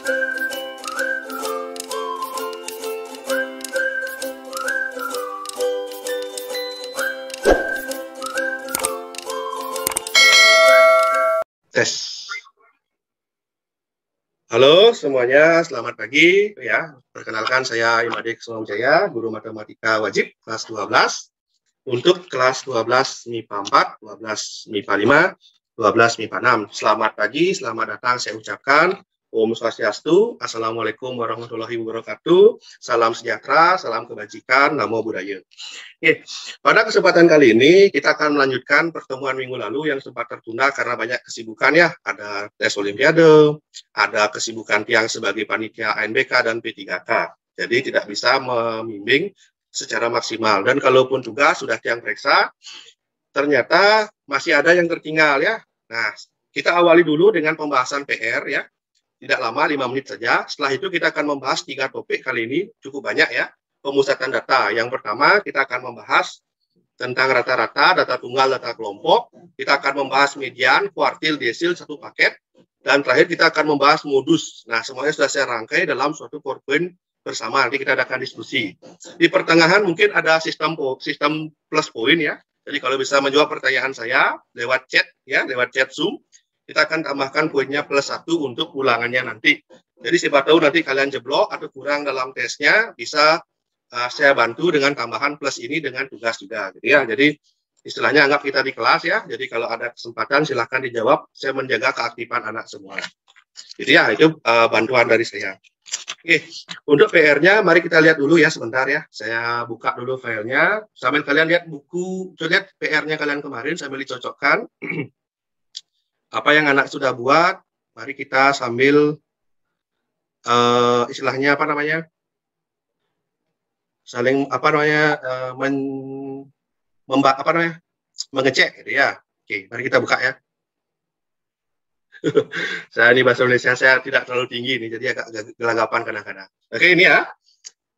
Tes. Halo semuanya, selamat pagi ya. Perkenalkan saya Imade Kusumawicaya, guru matematika wajib kelas 12 untuk kelas 12 MIPA 4, 12 MIPA 5, 12 MIPA 6. Selamat pagi, selamat datang saya ucapkan. Om Swastiastu, Assalamualaikum warahmatullahi wabarakatuh, salam sejahtera, salam kebajikan, namo buddhaya. Oke, pada kesempatan kali ini kita akan melanjutkan pertemuan minggu lalu yang sempat tertunda karena banyak kesibukan ya, ada tes olimpiade, ada kesibukan Tiang sebagai panitia ANBK dan P3K, jadi tidak bisa membimbing secara maksimal, dan kalaupun tugas sudah Tiang periksa, ternyata masih ada yang tertinggal ya. Nah, kita awali dulu dengan pembahasan PR ya. Tidak lama, 5 menit saja. Setelah itu kita akan membahas 3 topik kali ini, cukup banyak ya. Pemusatan data. Yang pertama, kita akan membahas tentang rata-rata, data tunggal, data kelompok. Kita akan membahas median, kuartil, desil, satu paket. Dan terakhir kita akan membahas modus. Nah, semuanya sudah saya rangkai dalam suatu PowerPoint bersama. Nanti kita akan diskusi. Di pertengahan mungkin ada sistem plus poin ya. Jadi kalau bisa menjawab pertanyaan saya lewat chat ya, lewat chat Zoom, kita akan tambahkan poinnya +1 untuk ulangannya nanti. Jadi siapa tahu nanti kalian jeblok atau kurang dalam tesnya, bisa saya bantu dengan tambahan plus ini dengan tugas juga. Gitu ya. Jadi istilahnya anggap kita di kelas ya. Jadi kalau ada kesempatan silahkan dijawab. Saya menjaga keaktifan anak semua. Jadi ya itu bantuan dari saya. Oke, untuk PR-nya mari kita lihat dulu ya sebentar ya. Saya buka dulu filenya. Sambil kalian lihat buku, coba lihat PR-nya kalian kemarin sambil dicocokkan. Apa yang anak sudah buat, mari kita sambil istilahnya apa namanya, saling mengecek gitu ya. Oke, mari kita buka ya. Saya ini bahasa Indonesia saya tidak terlalu tinggi nih, jadi agak gelagapan kadang-kadang. Oke, ini ya.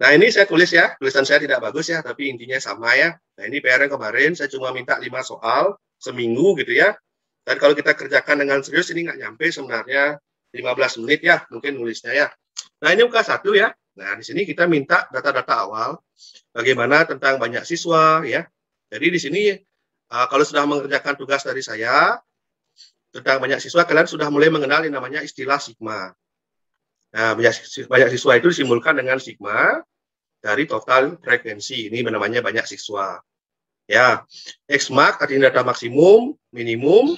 Nah, ini saya tulis ya, tulisan saya tidak bagus ya, tapi intinya sama ya. Nah, ini PR yang kemarin saya cuma minta 5 soal seminggu gitu ya. Dan kalau kita kerjakan dengan serius, ini nggak nyampe sebenarnya 15 menit ya, mungkin nulisnya ya. Nah, ini muka 1 ya. Nah, di sini kita minta data-data awal, bagaimana tentang banyak siswa ya. Jadi di sini, kalau sudah mengerjakan tugas dari saya, tentang banyak siswa, kalian sudah mulai mengenal yang namanya istilah sigma. Nah, banyak siswa itu disimbolkan dengan sigma dari total frekuensi. Ini namanya banyak siswa. Ya, X-mark artinya data maksimum, minimum,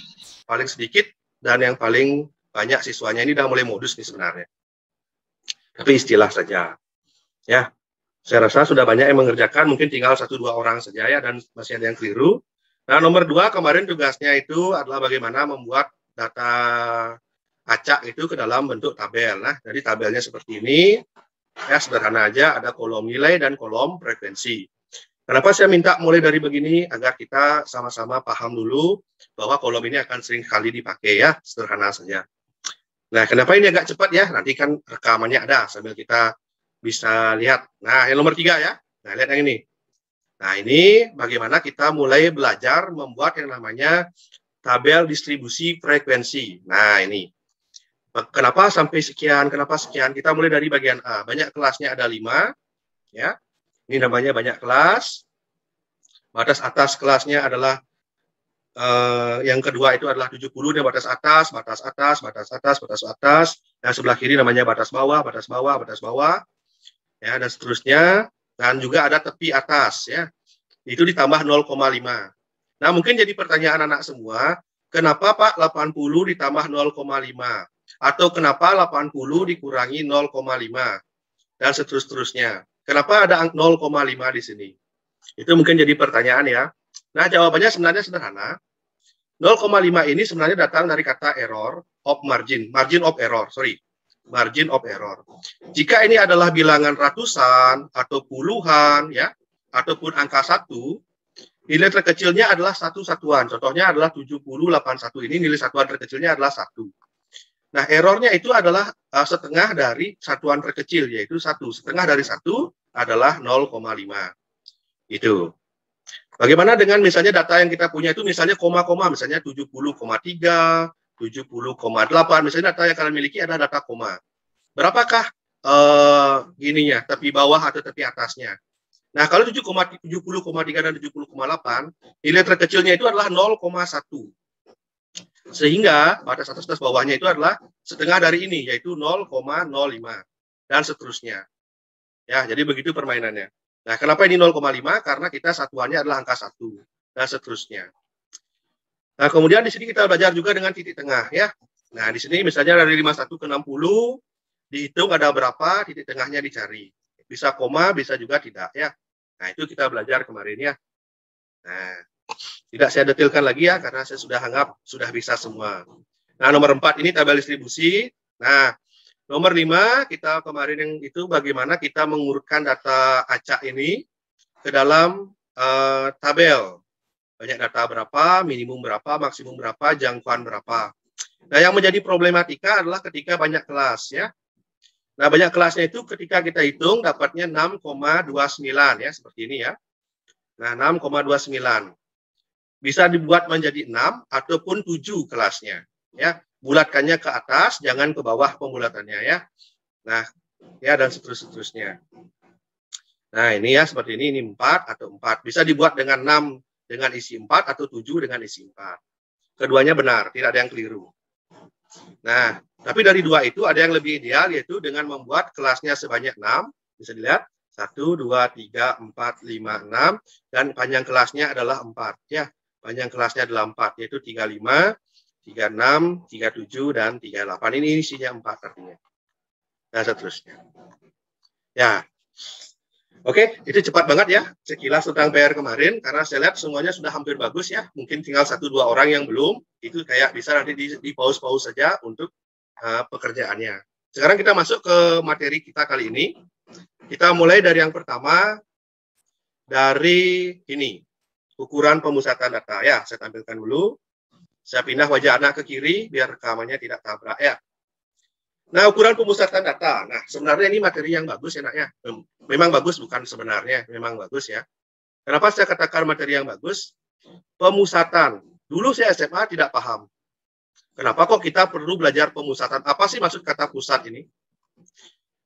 paling sedikit, dan yang paling banyak siswanya. Ini udah mulai modus nih sebenarnya. Tapi istilah saja. Ya, saya rasa sudah banyak yang mengerjakan, mungkin tinggal 1-2 orang saja ya, dan masih ada yang keliru. Nah, nomor 2 kemarin tugasnya itu adalah bagaimana membuat data acak itu ke dalam bentuk tabel. Nah, jadi tabelnya seperti ini. Ya, sederhana aja, ada kolom nilai dan kolom frekuensi. Kenapa saya minta mulai dari begini? Agar kita sama-sama paham dulu bahwa kolom ini akan sering kali dipakai ya, sederhana saja. Nah, kenapa ini agak cepat ya? Nanti kan rekamannya ada sambil kita bisa lihat. Nah, yang nomor 3 ya. Nah, lihat yang ini. Nah, ini bagaimana kita mulai belajar membuat yang namanya tabel distribusi frekuensi. Nah, ini. Kenapa sampai sekian? Kenapa sekian? Kita mulai dari bagian A. Banyak kelasnya ada 5. Ya. Ini namanya banyak kelas. Batas atas kelasnya adalah yang kedua itu adalah 70, dan batas atas, batas atas, batas atas, batas atas. Dan sebelah kiri namanya batas bawah, batas bawah, batas bawah. Ya, dan seterusnya. Dan juga ada tepi atas ya. Itu ditambah 0,5. Nah, mungkin jadi pertanyaan anak semua, kenapa Pak 80 ditambah 0,5? Atau kenapa 80 dikurangi 0,5? Dan seterusnya. Kenapa ada 0,5 di sini? Itu mungkin jadi pertanyaan ya. Nah, jawabannya sebenarnya sederhana. 0,5 ini sebenarnya datang dari kata error of margin. Margin of error, sorry. Margin of error. Jika ini adalah bilangan ratusan atau puluhan, ya, ataupun angka 1, nilai terkecilnya adalah satu satuan. Contohnya adalah 7081. Ini nilai satuan terkecilnya adalah 1. Nah, errornya itu adalah setengah dari satuan terkecil, yaitu 1. Setengah dari 1 adalah 0,5. Itu. Bagaimana dengan misalnya data yang kita punya itu misalnya koma-koma, misalnya 70,3, 70,8, misalnya data yang kalian miliki adalah data koma. berapakah gininya, tepi bawah atau tepi atasnya. Nah, kalau 70,3 dan 70,8, nilai terkecilnya itu adalah 0,1. Sehingga batas atas batas bawahnya itu adalah setengah dari ini, yaitu 0,05 dan seterusnya. Ya, jadi begitu permainannya. Nah, kenapa ini 0,5? Karena kita satuannya adalah angka 1 dan seterusnya. Nah, kemudian di sini kita belajar juga dengan titik tengah ya. Nah, di sini misalnya dari 51 ke 60 dihitung ada berapa, titik tengahnya dicari. Bisa koma, bisa juga tidak ya. Nah, itu kita belajar kemarin ya. Nah, tidak saya detailkan lagi ya, karena saya sudah anggap sudah bisa semua. Nah, nomor 4 ini tabel distribusi. Nah, nomor 5 kita kemarin yang itu bagaimana kita mengurutkan data acak ini ke dalam tabel. Banyak data berapa, minimum berapa, maksimum berapa, jangkauan berapa. Nah, yang menjadi problematika adalah ketika banyak kelas ya. Nah, banyak kelasnya itu ketika kita hitung dapatnya 6,29 ya, seperti ini ya. Nah, 6,29. Bisa dibuat menjadi 6 ataupun 7 kelasnya ya. Bulatkannya ke atas, jangan ke bawah pembulatannya ya. Nah, ya dan seterusnya. Nah, ini ya seperti ini 4 atau 4. Bisa dibuat dengan 6 dengan isi 4 atau 7 dengan isi 4. Keduanya benar, tidak ada yang keliru. Nah, tapi dari dua itu ada yang lebih ideal, yaitu dengan membuat kelasnya sebanyak 6. Bisa dilihat, 1, 2, 3, 4, 5, 6. Dan panjang kelasnya adalah 4. Ya, panjang kelasnya adalah 4, yaitu 35, 36, 37, dan 38. Ini isinya 4 artinya. Dan seterusnya. Ya, oke, itu cepat banget ya. Sekilas tentang PR kemarin, karena saya lihat semuanya sudah hampir bagus ya. Mungkin tinggal 1-2 orang yang belum. Itu kayak bisa nanti di pause-pause saja untuk pekerjaannya. Sekarang kita masuk ke materi kita kali ini. Kita mulai dari yang pertama, dari ini, ukuran pemusatan data. Ya, saya tampilkan dulu. Saya pindah wajah anak ke kiri, biar rekamannya tidak tabrak ya. Nah, ukuran pemusatan data. Nah, sebenarnya ini materi yang bagus ya, nak ya. Memang bagus, bukan sebenarnya. Memang bagus ya. Kenapa saya katakan materi yang bagus? Pemusatan. Dulu saya SMA tidak paham. Kenapa kok kita perlu belajar pemusatan? Apa sih maksud kata pusat ini?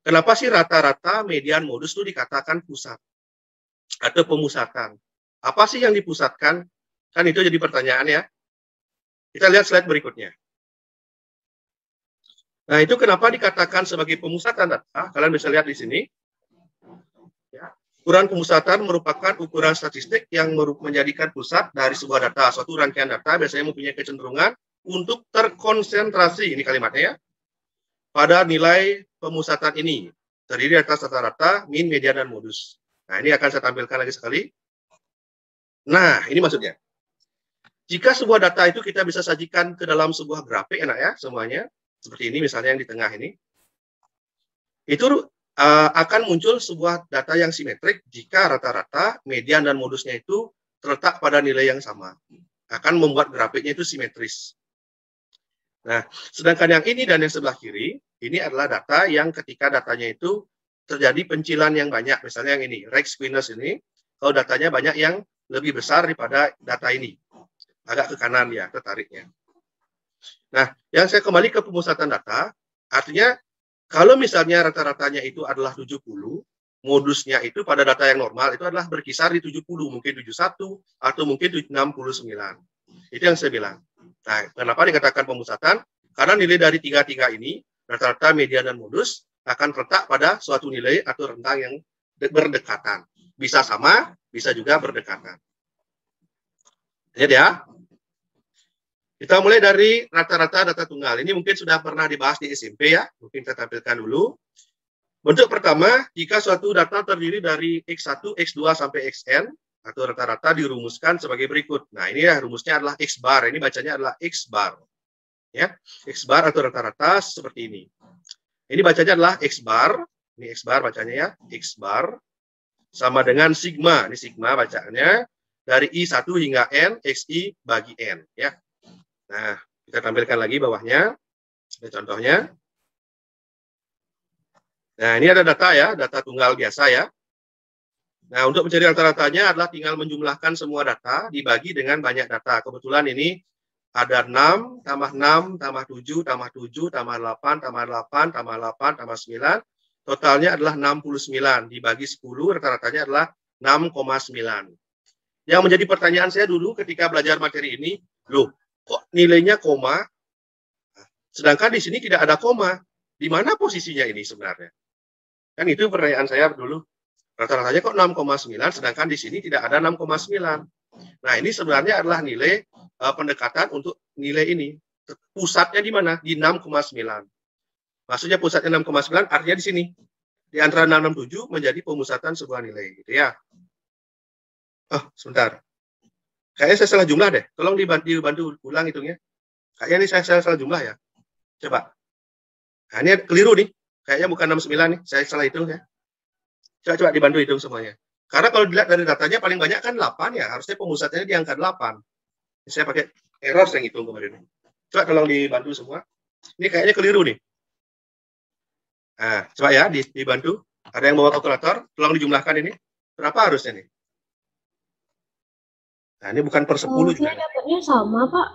Kenapa sih rata-rata median modus itu dikatakan pusat? Atau pemusatan? Apa sih yang dipusatkan? Kan itu jadi pertanyaan ya. Kita lihat slide berikutnya. Nah, itu kenapa dikatakan sebagai pemusatan data? Kalian bisa lihat di sini. Ya. Ukuran pemusatan merupakan ukuran statistik yang menjadikan pusat dari sebuah data. Suatu rangkaian data biasanya mempunyai kecenderungan untuk terkonsentrasi, ini kalimatnya ya, pada nilai pemusatan ini. Terdiri atas rata-rata, min, median, dan modus. Nah, ini akan saya tampilkan lagi sekali. Nah, ini maksudnya. Jika sebuah data itu kita bisa sajikan ke dalam sebuah grafik, enak ya semuanya. Seperti ini misalnya yang di tengah ini. Itu akan muncul sebuah data yang simetrik jika rata-rata, median, dan modusnya itu terletak pada nilai yang sama. Akan membuat grafiknya itu simetris. Nah, sedangkan yang ini dan yang sebelah kiri, ini adalah data yang ketika datanya itu terjadi pencilan yang banyak. Misalnya yang ini, Rex Quinas ini, kalau datanya banyak yang lebih besar daripada data ini. Agak ke kanan ya, tertariknya. Nah, yang saya kembali ke pemusatan data, artinya kalau misalnya rata-ratanya itu adalah 70, modusnya itu pada data yang normal itu adalah berkisar di 70, mungkin 71, atau mungkin 69. Itu yang saya bilang. Nah, kenapa dikatakan pemusatan? Karena nilai dari tiga ini, rata-rata, median, dan modus, akan terletak pada suatu nilai atau rentang yang berdekatan. Bisa sama, bisa juga berdekatan. Lihat ya. Kita mulai dari rata-rata data tunggal. Ini mungkin sudah pernah dibahas di SMP ya. Mungkin kita tampilkan dulu. Bentuk pertama, jika suatu data terdiri dari X1, X2, sampai Xn, atau rata-rata dirumuskan sebagai berikut. Nah, ini ya rumusnya adalah X bar. Ini bacanya adalah X bar. Ya, X bar atau rata-rata seperti ini. Ini bacanya adalah X bar. Ini X bar bacanya ya. X bar. Sama dengan sigma. Ini sigma bacaannya. Dari I1 hingga N, XI bagi N. Ya. Nah, kita tampilkan lagi bawahnya. Ini contohnya. Nah, ini ada data ya. Data tunggal biasa ya. Nah, untuk mencari rata-ratanya adalah tinggal menjumlahkan semua data dibagi dengan banyak data. Kebetulan ini ada 6, tambah 6, tambah 7, tambah 7, tambah 8, tambah 8, tambah 8, tambah 9. Totalnya adalah 69. Dibagi 10, rata-ratanya adalah 6,9. Yang menjadi pertanyaan saya dulu ketika belajar materi ini, loh, kok nilainya koma, sedangkan di sini tidak ada koma. Di mana posisinya ini sebenarnya? Kan itu pertanyaan saya dulu. Rata-ratanya kok 6,9, sedangkan di sini tidak ada 6,9. Nah, ini sebenarnya adalah nilai pendekatan untuk nilai ini. Pusatnya di mana? Di 6,9. Maksudnya pusatnya 6,9 artinya di sini. Di antara 667 menjadi pemusatan sebuah nilai. Gitu ya. Oh, sebentar. Kayaknya saya salah jumlah deh. Tolong dibantu ulang hitungnya. Kayaknya ini saya salah jumlah ya. Coba. Nah, ini keliru nih. Kayaknya bukan 69 nih. Saya salah hitung ya. Coba dibantu hitung semuanya. Karena kalau dilihat dari datanya paling banyak kan 8 ya. Harusnya pemusatnya di angka 8. Saya pakai error saya hitung kemarin. Coba tolong dibantu semua. Ini kayaknya keliru nih. Nah, coba ya dibantu. Ada yang bawa kalkulator? Tolong dijumlahkan ini. Berapa harusnya nih? Nah, ini bukan per 10 juga. Saya dapatnya sama, Pak.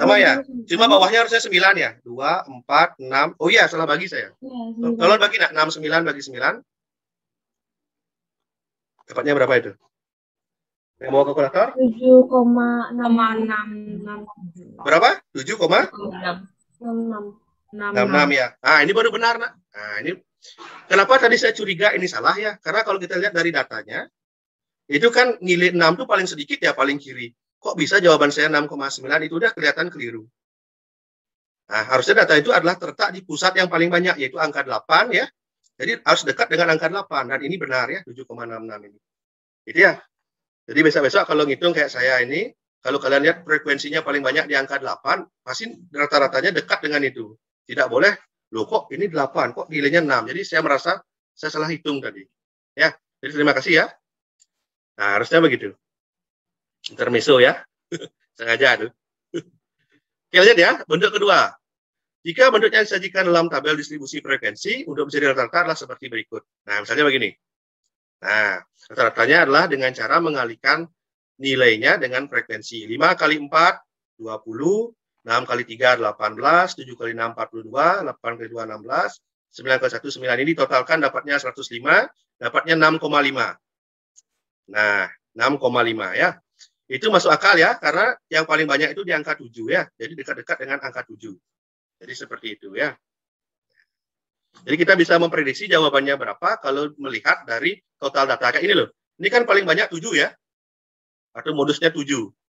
Sama ya? Cuma bawahnya harusnya 9 ya? 2, 4, 6. Oh iya, salah bagi saya. Ya, Tolong bagi 6, 9 bagi 9. Dapatnya berapa itu? Yang bawa kalkulator? 7,666. Berapa? 7,66 ya. Nah, ini baru benar, Nak. Nah, ini kenapa tadi saya curiga ini salah ya? Karena kalau kita lihat dari datanya, itu kan nilai 6 itu paling sedikit ya, paling kiri. Kok bisa jawaban saya 6,9? Itu udah kelihatan keliru. Nah, harusnya data itu adalah terletak di pusat yang paling banyak, yaitu angka 8 ya. Jadi harus dekat dengan angka 8. Dan ini benar ya, 7,66 ini. Gitu ya. Jadi besok-besok kalau ngitung kayak saya ini, kalau kalian lihat frekuensinya paling banyak di angka 8, pasti rata-ratanya dekat dengan itu. Tidak boleh, loh kok ini 8, kok nilainya 6. Jadi saya merasa saya salah hitung tadi. Ya, jadi terima kasih ya. Nah, harusnya begitu. Intermezzo ya. Sengaja tuh. Oke, lihat ya, bentuk kedua. Jika bentuknya disajikan dalam tabel distribusi frekuensi, untuk mencari rata-rata adalah seperti berikut. Nah, misalnya begini. Nah, rata-ratanya adalah dengan cara mengalihkan nilainya dengan frekuensi. 5 kali 4, 20, 6 kali 3, 18, 7 kali 6, 42, 8 kali 2, 16, 9 kali 1, 9. Ini totalkan dapatnya 105, dapatnya 6,5. Nah, 6,5 ya. Itu masuk akal ya, karena yang paling banyak itu di angka 7 ya. Jadi dekat-dekat dengan angka 7. Jadi seperti itu ya. Jadi kita bisa memprediksi jawabannya berapa kalau melihat dari total data. Kayak ini loh. Ini kan paling banyak 7 ya. Atau modusnya 7.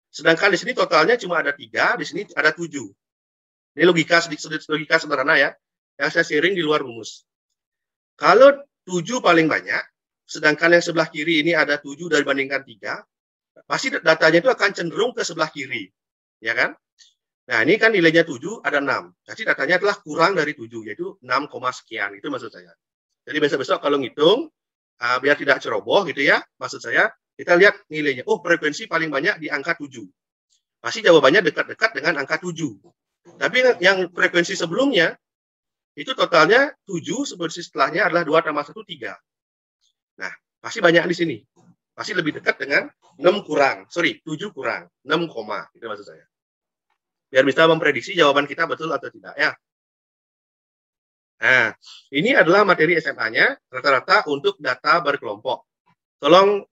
Sedangkan di sini totalnya cuma ada 3, di sini ada 7. Ini logika sederhana ya. Yang saya sharing di luar rumus. Kalau 7 paling banyak, sedangkan yang sebelah kiri ini ada 7 dibandingkan 3, pasti datanya itu akan cenderung ke sebelah kiri. Ya kan? Nah, ini kan nilainya 7, ada 6. Jadi datanya adalah kurang dari 7, yaitu 6, sekian. Itu maksud saya. Jadi besok-besok kalau ngitung, biar tidak ceroboh gitu ya, maksud saya, kita lihat nilainya. Oh, frekuensi paling banyak di angka 7. Pasti jawabannya dekat-dekat dengan angka 7. Tapi yang frekuensi sebelumnya, itu totalnya 7, setelahnya adalah 2 tambah 1, 3. Nah, pasti banyak di sini. Pasti lebih dekat dengan 6 kurang. Sorry, 7 kurang. 6, itu maksud saya. Biar bisa memprediksi jawaban kita betul atau tidak ya. Nah, ini adalah materi SMA-nya rata-rata untuk data berkelompok. Tolong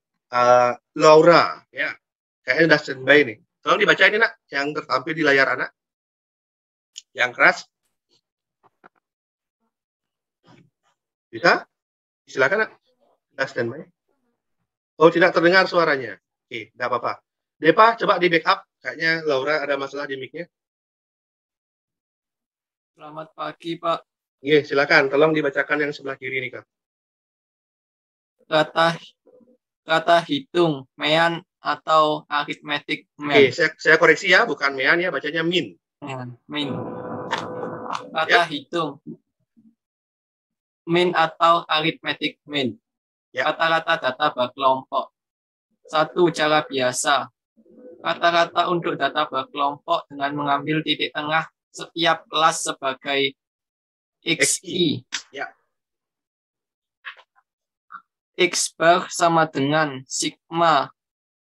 Laura ya. Kayaknya udah standby nih. Tolong dibaca ini Nak, yang tertampil di layar anak. Yang keras. Bisa? Silakan Nak. Udah standby. Oh, tidak terdengar suaranya. Oke, enggak apa-apa. Depa, coba di backup. Kayaknya Laura ada masalah di mic-nya. Selamat pagi, Pak. Iya, silakan. Tolong dibacakan yang sebelah kiri nih, Kak. Kata hitung, mean atau aritmetik Oke, men. saya koreksi ya, bukan mean ya, bacanya min. Min. Kata hitung, min atau aritmetik min. Ya. Kata-kata data berkelompok. 1. Cara biasa. Kata-kata untuk data berkelompok dengan mengambil titik tengah setiap kelas sebagai XI. Ya. X bar sama dengan sigma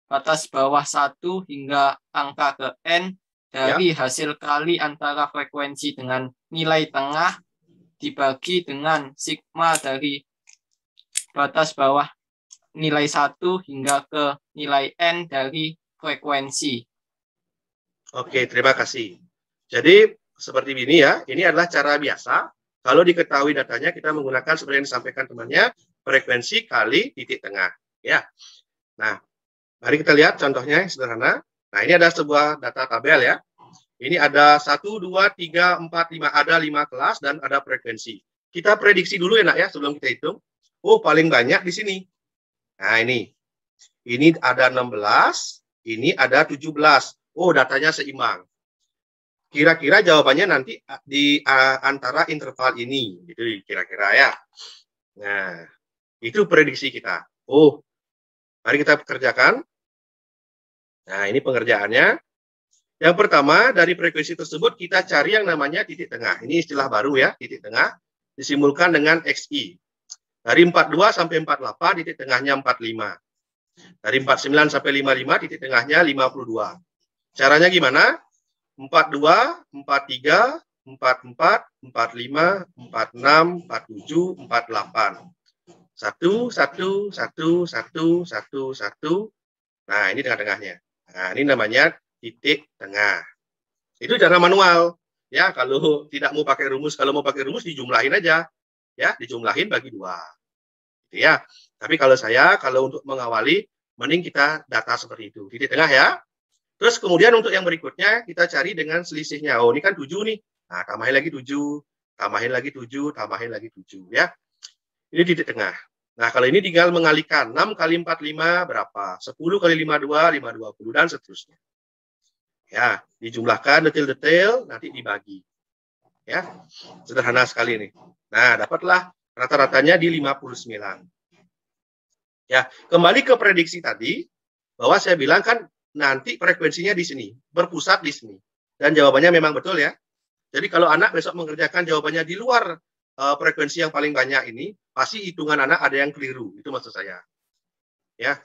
batas bawah 1 hingga angka ke N dari hasil kali antara frekuensi dengan nilai tengah dibagi dengan sigma dari batas bawah nilai 1 hingga ke nilai N dari frekuensi. Oke, terima kasih. Jadi seperti ini ya, ini adalah cara biasa. Kalau diketahui datanya, kita menggunakan seperti yang disampaikan temannya, frekuensi kali titik tengah. Ya. Nah, mari kita lihat contohnya yang sederhana. Nah, ini ada sebuah data tabel ya. Ini ada 1, 2, 3, 4, 5. Ada 5 kelas dan ada frekuensi. Kita prediksi dulu ya nak ya, sebelum kita hitung. Oh, paling banyak di sini. Nah, ini. Ini ada 16, ini ada 17. Oh, datanya seimbang. Kira-kira jawabannya nanti di antara interval ini. Gitu kira-kira ya. Nah, itu prediksi kita. Oh, mari kita kerjakan. Nah, ini pengerjaannya. Yang pertama, dari frekuensi tersebut kita cari yang namanya titik tengah. Ini istilah baru ya, titik tengah. Disimbolkan dengan XI. Dari 42 sampai 48, titik tengahnya 45. Dari 49 sampai 55, titik tengahnya 52. Caranya gimana? 42, 43, 44, 45, 46, 47, 48. 1, 1, 1, 1, 1, 1. Nah, ini tengah-tengahnya. Nah, ini namanya titik tengah. Itu cara manual. Ya, kalau tidak mau pakai rumus, kalau mau pakai rumus dijumlahin aja. Ya, dijumlahin bagi 2. Gitu ya. Tapi kalau kalau untuk mengawali, mending kita data seperti itu. Titik tengah ya. Terus kemudian untuk yang berikutnya, kita cari dengan selisihnya. Oh, ini kan 7 nih. Nah, tambahin lagi 7, tambahin lagi 7, tambahin lagi 7. Ya. Ini titik tengah. Nah, kalau ini tinggal mengalihkan. 6 kali 45 berapa? 10 kali 52, 520, dan seterusnya. Ya, dijumlahkan detail-detail, nanti dibagi. Ya, sederhana sekali nih. Nah, dapatlah rata-ratanya di 59. Ya, kembali ke prediksi tadi, bahwa saya bilang kan nanti frekuensinya di sini, berpusat di sini. Dan jawabannya memang betul ya. Jadi kalau anak besok mengerjakan jawabannya di luar frekuensi yang paling banyak ini, pasti hitungan anak ada yang keliru. Itu maksud saya. Ya,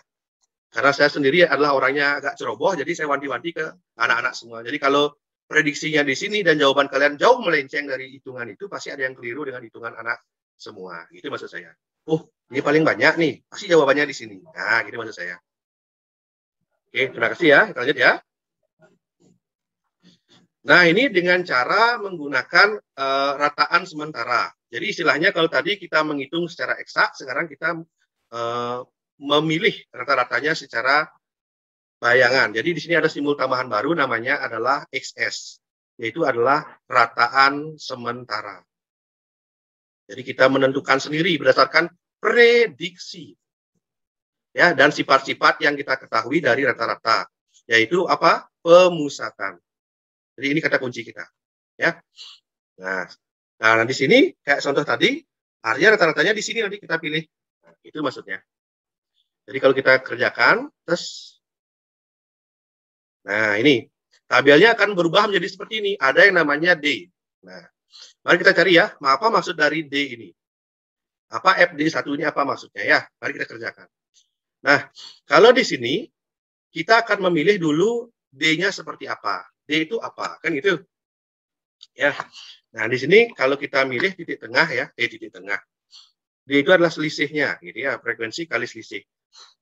karena saya sendiri adalah orangnya agak ceroboh, jadi saya wanti-wanti ke anak-anak semua. Jadi kalau prediksinya di sini dan jawaban kalian jauh melenceng dari hitungan itu, pasti ada yang keliru dengan hitungan anak semua. Itu maksud saya. Oh, ini paling banyak nih, pasti jawabannya di sini. Nah, gitu maksud saya. Oke, terima kasih ya. Kita lanjut ya. Nah, ini dengan cara menggunakan rataan sementara. Jadi istilahnya kalau tadi kita menghitung secara eksak, sekarang kita memilih rata-ratanya secara bayangan. Jadi di sini ada simbol tambahan baru namanya adalah XS, yaitu adalah rataan sementara. Jadi kita menentukan sendiri berdasarkan prediksi. Ya, dan sifat-sifat yang kita ketahui dari rata-rata, yaitu apa? Pemusatan. Jadi ini kata kunci kita. Ya. Nah, di sini kayak contoh tadi, artinya rata-ratanya di sini nanti kita pilih. Nah, itu maksudnya. Jadi kalau kita kerjakan, terus, nah ini, tabelnya akan berubah menjadi seperti ini. Ada yang namanya D. Nah, mari kita cari ya, apa maksud dari D ini? Apa FD1 ini apa maksudnya ya? Mari kita kerjakan. Nah, kalau di sini, kita akan memilih dulu D-nya seperti apa. D itu apa? Kan gitu. Ya. Nah, di sini kalau kita milih titik tengah ya, titik tengah. D itu adalah selisihnya, gitu ya, frekuensi kali selisih.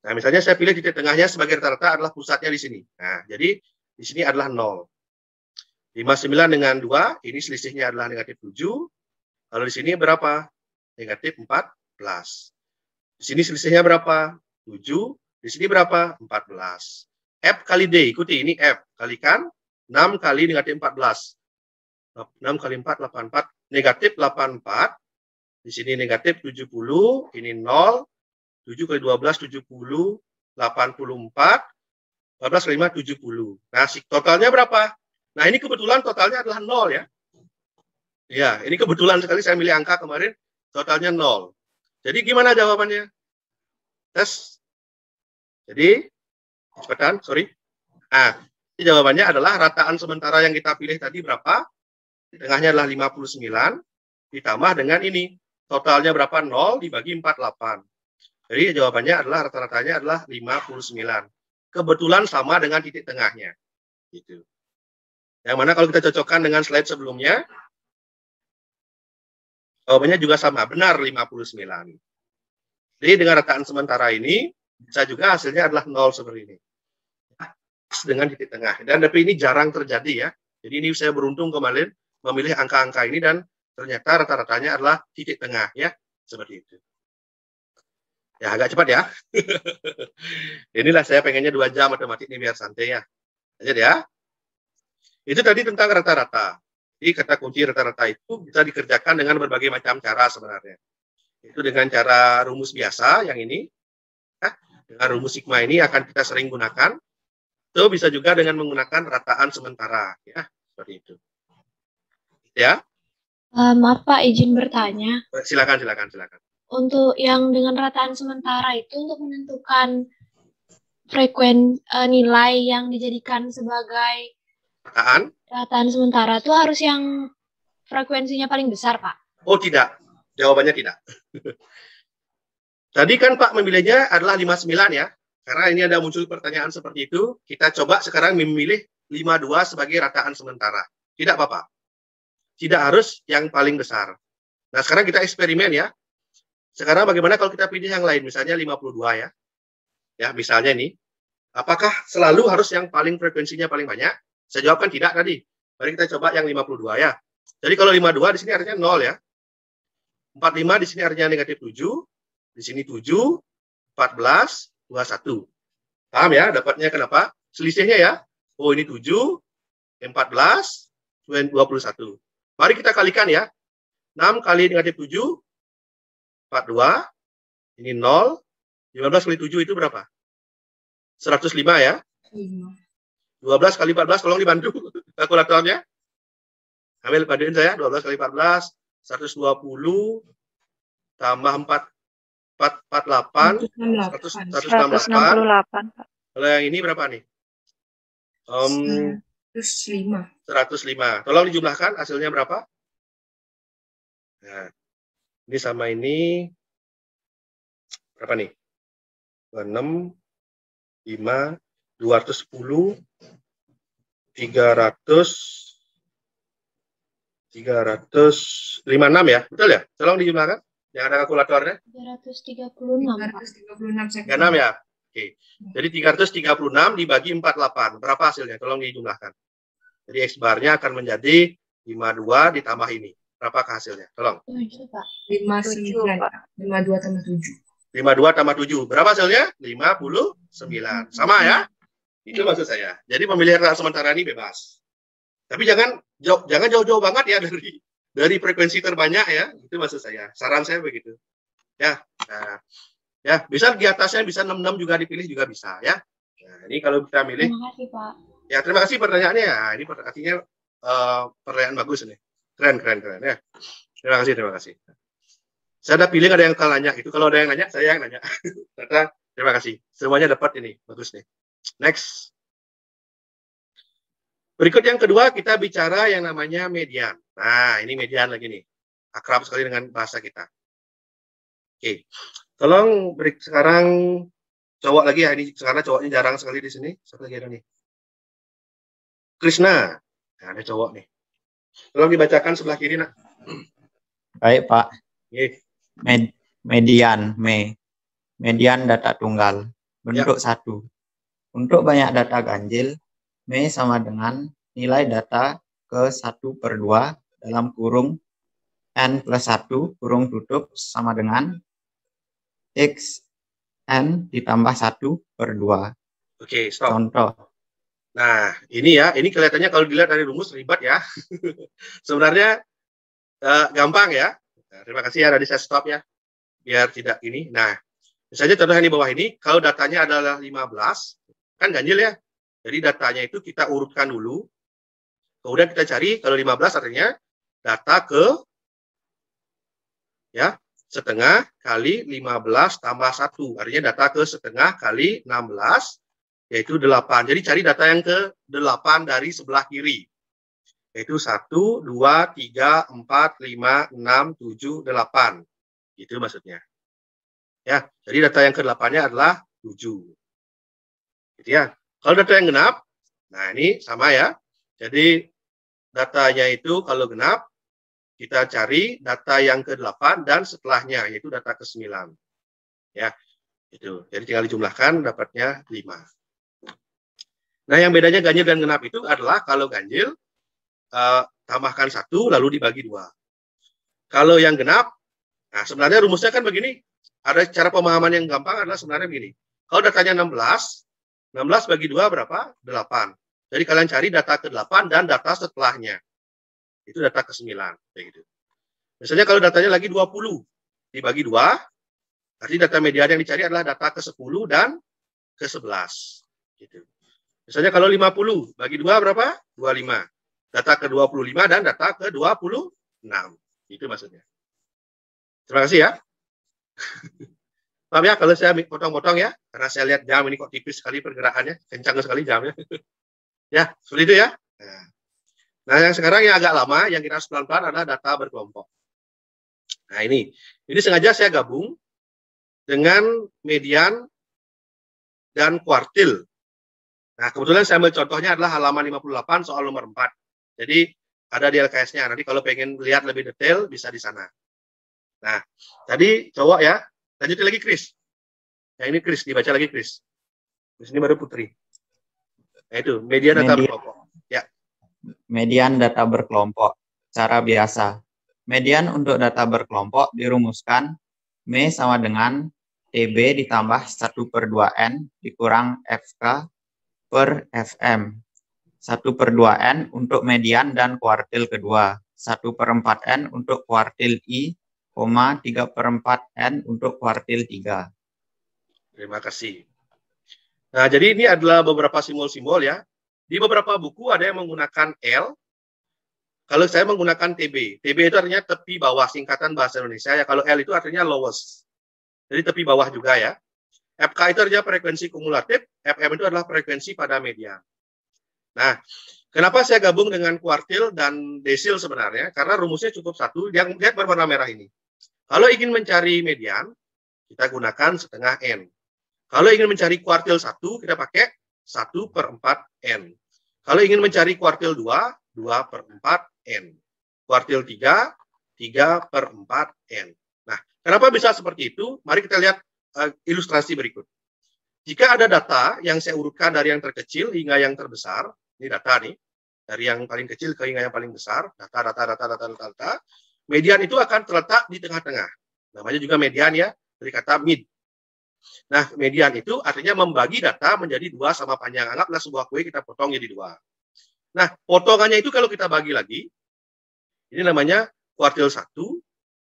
Nah, misalnya saya pilih titik tengahnya sebagai rata-rata adalah pusatnya di sini. Nah, jadi di sini adalah 0. 59 dengan 2, ini selisihnya adalah negatif 7. Kalau di sini berapa? Negatif 14. Di sini selisihnya berapa? 7. Di sini berapa? 14. F kali D, ikuti ini F. Kalikan 6 kali negatif 14. 6 kali 4, 84. Negatif 84. Di sini negatif 70. Ini 0. 7 kali 12, 70. 84. 14 kali 5, 70. Nah, totalnya berapa? Nah, ini kebetulan totalnya adalah 0 ya. Ya, ini kebetulan sekali saya milih angka kemarin. Totalnya 0. Jadi gimana jawabannya? Tes. Jadi, cepetan, sorry. Nah, ini jawabannya adalah rataan sementara yang kita pilih tadi berapa? Di tengahnya adalah 59. Ditambah dengan ini. Totalnya berapa? 0 dibagi 48. Jadi jawabannya adalah rata-ratanya adalah 59. Kebetulan sama dengan titik tengahnya. Gitu. Yang mana kalau kita cocokkan dengan slide sebelumnya, jawabannya juga sama, benar 59. Jadi dengan rataan sementara ini, bisa juga hasilnya adalah 0 seperti ini. Dengan titik tengah. Dan tapi ini jarang terjadi ya. Jadi ini saya beruntung kemarin memilih angka-angka ini dan ternyata rata-ratanya adalah titik tengah ya. Seperti itu. Ya agak cepat ya. Inilah saya pengennya 2 jam matematik ini biar santai ya. Aja ya. Itu tadi tentang rata-rata. Jadi kata kunci rata-rata itu bisa dikerjakan dengan berbagai macam cara sebenarnya. Itu dengan cara rumus biasa yang ini. Nah, dengan rumus sigma ini akan kita sering gunakan. Itu bisa juga dengan menggunakan rataan sementara. Ya, seperti itu. Ya. Maaf Pak, izin bertanya. Silakan. Untuk yang dengan rataan sementara itu untuk menentukan nilai yang dijadikan sebagai rataan sementara itu harus yang frekuensinya paling besar, Pak? Oh tidak, jawabannya tidak. Tadi kan Pak memilihnya adalah 59 ya, karena ini ada muncul pertanyaan seperti itu, kita coba sekarang memilih 52 sebagai rataan sementara. Tidak apa-apa, tidak harus yang paling besar. Nah sekarang kita eksperimen ya. Sekarang bagaimana kalau kita pilih yang lain, misalnya 52 ya. Ya, misalnya ini. Apakah selalu harus yang paling frekuensinya paling banyak? Saya jawabkan tidak tadi. Mari kita coba yang 52 ya. Jadi kalau 52 di sini artinya 0 ya. 45 di sini artinya negatif 7. Di sini 7, 14, 21. Paham ya dapatnya kenapa? Selisihnya ya. Oh ini 7, 14, 21. Mari kita kalikan ya. 6 kali negatif 7, 42. Ini 0. 15 kali 7 itu berapa? 105 ya. 12 kali 14, tolong dibantu kalkulatornya. Ambil paduin saya, 12 kali 14, 120 tambah 448, 168. Kalau yang ini berapa nih? 105. Tolong dijumlahkan hasilnya berapa? Nah, ini sama ini berapa nih? 26, 5, 210, 356 ya, betul ya? Tolong dijumlahkan, yang ada kalkulatornya. 336 ya. Oke. Jadi 336 dibagi 48, berapa hasilnya? Tolong dijumlahkan. Jadi X barnya akan menjadi 52 ditambah ini. Berapa hasilnya? Tolong. 7, Pak. 52 tambah 7. 52 tambah 7. Berapa hasilnya? 59. Sama ya? Itu maksud saya. Jadi memilih rataan sementara ini bebas. Tapi jangan jauh-jauh banget ya dari frekuensi terbanyak ya. Itu maksud saya. Saran saya begitu. Ya. Nah, ya, bisa di atasnya bisa 66 juga dipilih juga bisa ya. Nah, ini kalau kita milih. Terima kasih, Pak. Ya, terima kasih pertanyaannya. Nah, ini artinya pertanyaan bagus ini. Keren ya. Terima kasih. Saya ada pilih ada yang akan nanya. Itu kalau ada yang nanya, saya yang nanya. Terima kasih. Semuanya dapat ini. Bagus nih. Next. Berikut yang kedua, kita bicara yang namanya median. Nah, ini median lagi nih. Akrab sekali dengan bahasa kita. Oke. Tolong sekarang cowok lagi ya. Ini karena cowoknya jarang sekali di sini. Satu lagi ada nih. Krishna. Nah, ada cowok nih. Tolong dibacakan sebelah kiri, nak. Baik, Pak. Oke. Median data tunggal bentuk 1. Untuk banyak data ganjil, M sama dengan nilai data ke 1/2 dalam kurung N plus 1 kurung tutup sama dengan X N ditambah 1/2. Oke, stop. Contoh. Nah, ini ya, ini kelihatannya kalau dilihat dari rumus ribet ya. Sebenarnya gampang ya. Nah, terima kasih ya, tadi saya stop ya. Biar tidak ini. Nah, misalnya contoh yang di bawah ini, kalau datanya adalah 15, kan ganjil ya. Jadi datanya itu kita urutkan dulu. Kemudian kita cari, kalau 15 artinya data ke ya setengah kali 15 tambah 1. Artinya data ke setengah kali 16, yaitu 8. Jadi cari data yang ke 8 dari sebelah kiri. Yaitu 1, 2, 3, 4, 5, 6, 7, 8. Itu maksudnya. Ya, jadi data yang ke-8-nya adalah 7. Gitu ya. Kalau data yang genap, nah ini sama ya. Jadi datanya itu kalau genap, kita cari data yang ke-8 dan setelahnya, yaitu data ke-9. Ya, itu. Jadi tinggal dijumlahkan, dapatnya 5. Nah, yang bedanya ganjil dan genap itu adalah kalau ganjil, tambahkan 1, lalu dibagi 2. Kalau yang genap, nah sebenarnya rumusnya kan begini. Ada cara pemahaman yang gampang adalah sebenarnya begini. Kalau datanya 16 bagi 2 berapa? 8. Jadi kalian cari data ke-8 dan data setelahnya. Itu data ke-9. Gitu. Misalnya kalau datanya lagi 20, dibagi 2, arti data median yang dicari adalah data ke-10 dan ke-11. Gitu. Misalnya kalau 50, bagi 2 berapa? 25. Data ke-25 dan data ke-26. Itu maksudnya. Terima kasih ya. Paham ya kalau saya potong-potong ya? Karena saya lihat jam ini kok tipis sekali pergerakannya. Kencang sekali jamnya. Ya, seperti itu ya. Nah, yang sekarang yang agak lama, yang kita harus pelan-pelan adalah data berkelompok. Nah, ini sengaja saya gabung dengan median dan kuartil. Nah, kebetulan saya ambil contohnya adalah halaman 58 soal nomor 4. Jadi, ada di LKS-nya. Nanti kalau pengen lihat lebih detail, bisa di sana. Nah, tadi cowok ya. Lanjutin lagi Chris. Yang ini Chris, dibaca lagi Chris. Di sini baru Putri. Nah, itu, median data berkelompok. Ya. Median data berkelompok. Cara biasa. Median untuk data berkelompok dirumuskan M sama dengan TB ditambah 1/2N dikurang FK per FM. 1/2N untuk median dan kuartil kedua. 1/4N untuk kuartil I, 3/4N untuk kuartil 3. Terima kasih. Nah, jadi ini adalah beberapa simbol-simbol ya. Di beberapa buku ada yang menggunakan L. Kalau saya menggunakan TB. TB itu artinya tepi bawah, singkatan bahasa Indonesia ya. Kalau L itu artinya lowest. Jadi tepi bawah juga ya. FK itu artinya frekuensi kumulatif, FM itu adalah frekuensi pada median. Nah, kenapa saya gabung dengan kuartil dan desil sebenarnya? Karena rumusnya cukup satu, yang lihat berwarna merah ini. Kalau ingin mencari median, kita gunakan setengah N. Kalau ingin mencari kuartil 1, kita pakai 1/4N. Kalau ingin mencari kuartil 2, 2/4N. Kuartil 3, 3/4N. Nah, kenapa bisa seperti itu? Mari kita lihat ilustrasi berikut. Jika ada data yang saya urutkan dari yang terkecil hingga yang terbesar, ini data nih, dari yang paling kecil ke hingga yang paling besar, data, median itu akan terletak di tengah-tengah. Namanya juga median ya, dari kata mid. Nah, median itu artinya membagi data menjadi 2 sama panjang. Anggaplah sebuah kue kita potong jadi 2. Nah, potongannya itu kalau kita bagi lagi, ini namanya kuartil 1,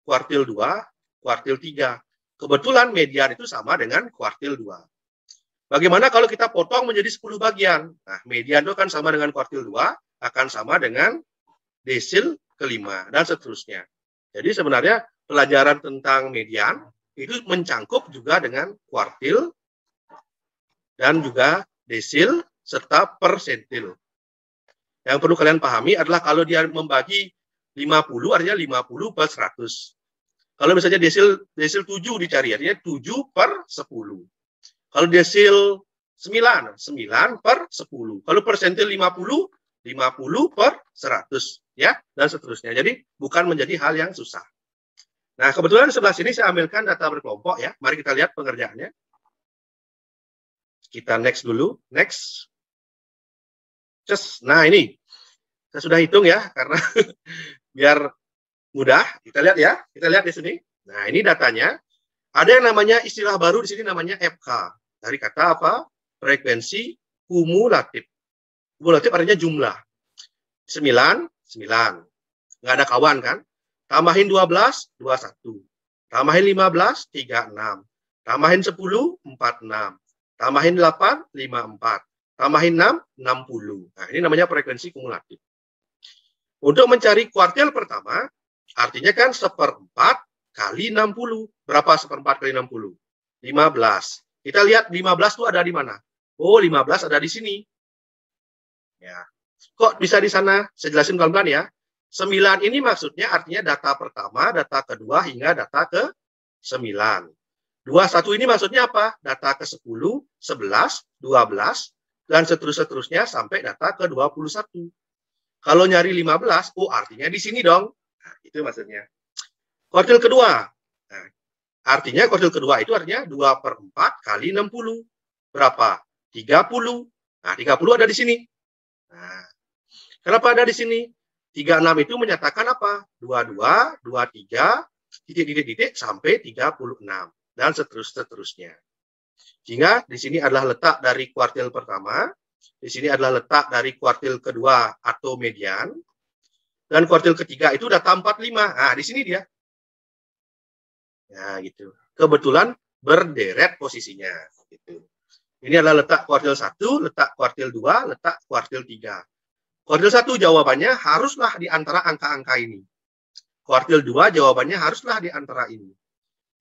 kuartil 2, kuartil 3. Kebetulan median itu sama dengan kuartil 2. Bagaimana kalau kita potong menjadi 10 bagian? Nah, median itu akan sama dengan kuartil 2, akan sama dengan desil ke-5, dan seterusnya. Jadi sebenarnya pelajaran tentang median itu mencangkup juga dengan kuartil dan juga desil serta persentil. Yang perlu kalian pahami adalah kalau dia membagi 50, artinya 50 per 100. Kalau misalnya desil 7 dicari, artinya 7/10. Kalau desil 9 per 10. Kalau persentil 50, 50/100. Ya, dan seterusnya. Jadi bukan menjadi hal yang susah. Nah, kebetulan di sebelah sini saya ambilkan data berkelompok ya. Mari kita lihat pengerjaannya. Kita next dulu. Next. Nah, ini. Saya sudah hitung ya, karena biar mudah. Kita lihat ya. Kita lihat di sini. Nah, ini datanya. Ada yang namanya istilah baru di sini namanya FK. Dari kata apa? Frekuensi kumulatif. Kumulatif artinya jumlah. 9. Nggak ada kawan kan? Tambahin 12, 21. Tambahin 15, 36. Tambahin 10, 46. Tambahin 8, 54. Tambahin 6, 60. Nah, ini namanya frekuensi kumulatif. Untuk mencari kuartil pertama, artinya kan 1/4 kali 60. Berapa 1/4 kali 60? 15. Kita lihat 15 itu ada di mana? Oh, 15 ada di sini. Ya. Kok bisa di sana? Saya jelasin pelan-pelan ya. 9 ini maksudnya artinya data pertama, data kedua, hingga data ke-9. 21 ini maksudnya apa? Data ke-10, 11, 12, dan seterusnya sampai data ke-21. Kalau nyari 15, oh artinya di sini dong. Nah, itu maksudnya. Kuartil kedua. Nah, artinya kuartil kedua itu artinya 2/4 kali 60. Berapa? 30. Nah, 30 ada di sini. Nah, kenapa ada di sini? 36 itu menyatakan apa? 22, 23, titik sampai 36. Dan seterusnya. Sehingga di sini adalah letak dari kuartil pertama. Di sini adalah letak dari kuartil kedua atau median. Dan kuartil ketiga itu data 45. Nah, di sini dia. Nah, gitu. Kebetulan berderet posisinya. Gitu. Ini adalah letak kuartil 1, letak kuartil 2, letak kuartil 3. Kuartil 1 jawabannya haruslah di antara angka-angka ini. Kuartil 2 jawabannya haruslah di antara ini.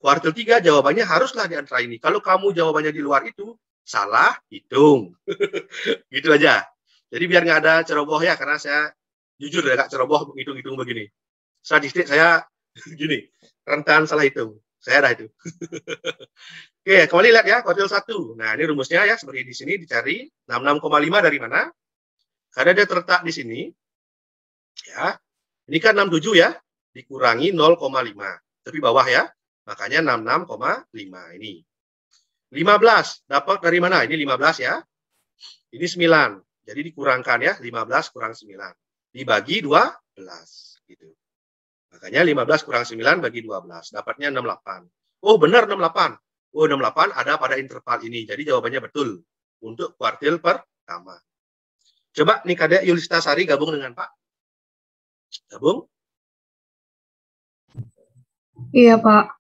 Kuartil 3 jawabannya haruslah di antara ini. Kalau kamu jawabannya di luar itu, salah hitung. Gitu aja. Jadi biar nggak ada ceroboh ya, karena saya jujur agak ceroboh hitung-hitung begini. Statistik saya gini, rentan salah hitung. Saya dah itu. Oke, kembali lihat ya, kuartil 1. Nah, ini rumusnya ya, seperti di sini dicari 66,5 dari mana? Karena dia terletak di sini. Ya. Ini kan 67 ya, dikurangi 0,5. Tapi bawah ya, makanya 66,5 ini. 15, dapat dari mana? Ini 15 ya. Ini 9. Jadi dikurangkan ya, 15 kurang 9. Dibagi 12. Gitu. Makanya 15 kurang 9 bagi 12. Dapatnya 68. Oh benar 68. Oh 68 ada pada interval ini. Jadi jawabannya betul. Untuk kuartil pertama. Coba nih Kadek Yulistasari gabung dengan Pak. Gabung? Iya, Pak.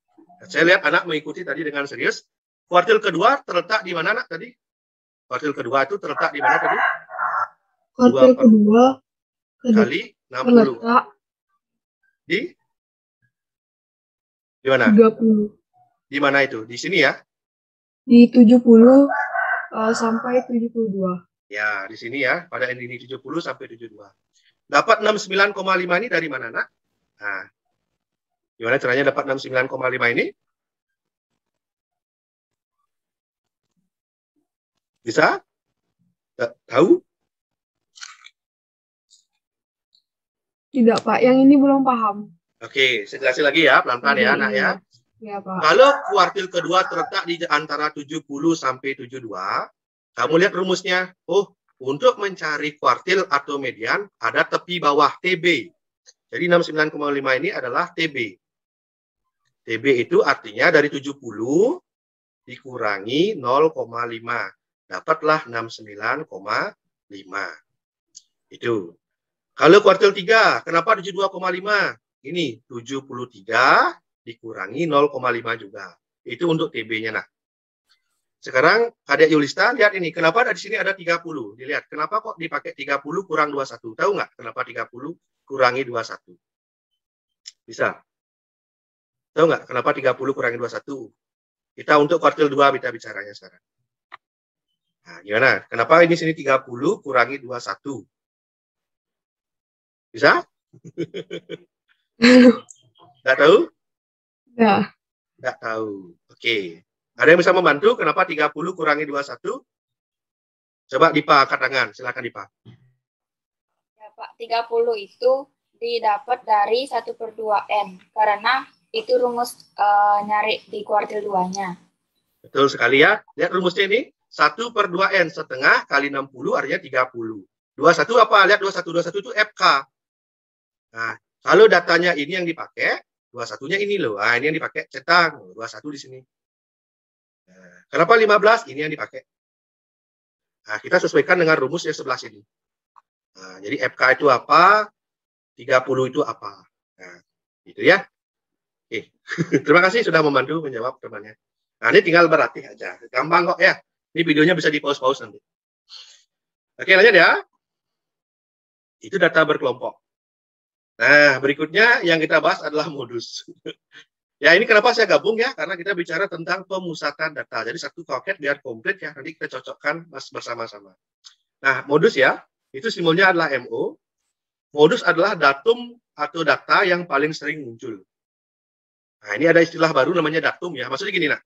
Saya lihat anak mengikuti tadi dengan serius. Kuartil kedua terletak di mana anak tadi? Kuartil kedua itu terletak di mana tadi? Kuartil kedua kali 60. terletak Di mana? 30. Di mana itu? Di sini ya? Di 70 sampai 72. Ya, di sini ya. Pada ini 70 sampai 72. Dapat 69,5 ini dari mana, Nak? Nah, gimana caranya dapat 69,5 ini? Bisa? Tahu? Tidak, Pak. Yang ini belum paham. Oke, saya jelasin lagi ya, pelan-pelan ya, Nak ya. Ya, Pak. Kalau kuartil kedua terletak di antara 70 sampai 72, kamu lihat rumusnya. Oh, untuk mencari kuartil atau median, ada tepi bawah TB. Jadi 69,5 ini adalah TB. TB itu artinya dari 70 dikurangi 0,5. Dapatlah 69,5. Itu. Kalau kuartil 3, kenapa 72,5? Ini 73 dikurangi 0,5 juga. Itu untuk TB-nya. Nah. Sekarang Kadek Yulista, lihat ini. Kenapa di sini ada 30? Dilihat, kenapa kok dipakai 30 kurang 21? Tahu nggak kenapa 30 kurangi 21? Bisa? Tahu nggak kenapa 30 kurangi 21? Kita untuk kuartil 2 kita bicaranya sekarang. Nah, gimana? Kenapa ini sini 30 kurangi 21? Bisa? Nggak tahu? Ya. Nggak tahu. Oke. Ada yang bisa membantu? Kenapa 30 kurangi 21? Coba Dipa angkat tangan. Silakan Dipa. Ya, Pak. 30 itu didapat dari 1/2N. Karena itu rumus nyari di kuartil 2-nya. Betul sekali ya. Lihat rumusnya ini. 1/2N setengah kali 60 artinya 30. 21 apa? Lihat 21 itu FK. Nah, kalau datanya ini yang dipakai, 21-nya ini loh. Nah, ini yang dipakai cetak. 21 di sini. Nah, kenapa 15? Ini yang dipakai. Nah, kita sesuaikan dengan rumus yang sebelah sini. Nah, jadi FK itu apa? 30 itu apa? Nah, gitu ya. Oke. Terima kasih sudah membantu menjawab temannya. Nah, ini tinggal berlatih aja. Gampang kok ya. Ini videonya bisa di-pause nanti. Oke, lanjut ya. Itu data berkelompok. Nah, berikutnya yang kita bahas adalah modus. Ya, ini kenapa saya gabung ya? Karena kita bicara tentang pemusatan data. Jadi satu paket biar komplit ya. Nanti kita cocokkan bersama-sama. Nah, modus ya. Itu simbolnya adalah MO. Modus adalah datum atau data yang paling sering muncul. Nah, ini ada istilah baru namanya datum ya. Maksudnya gini, nah.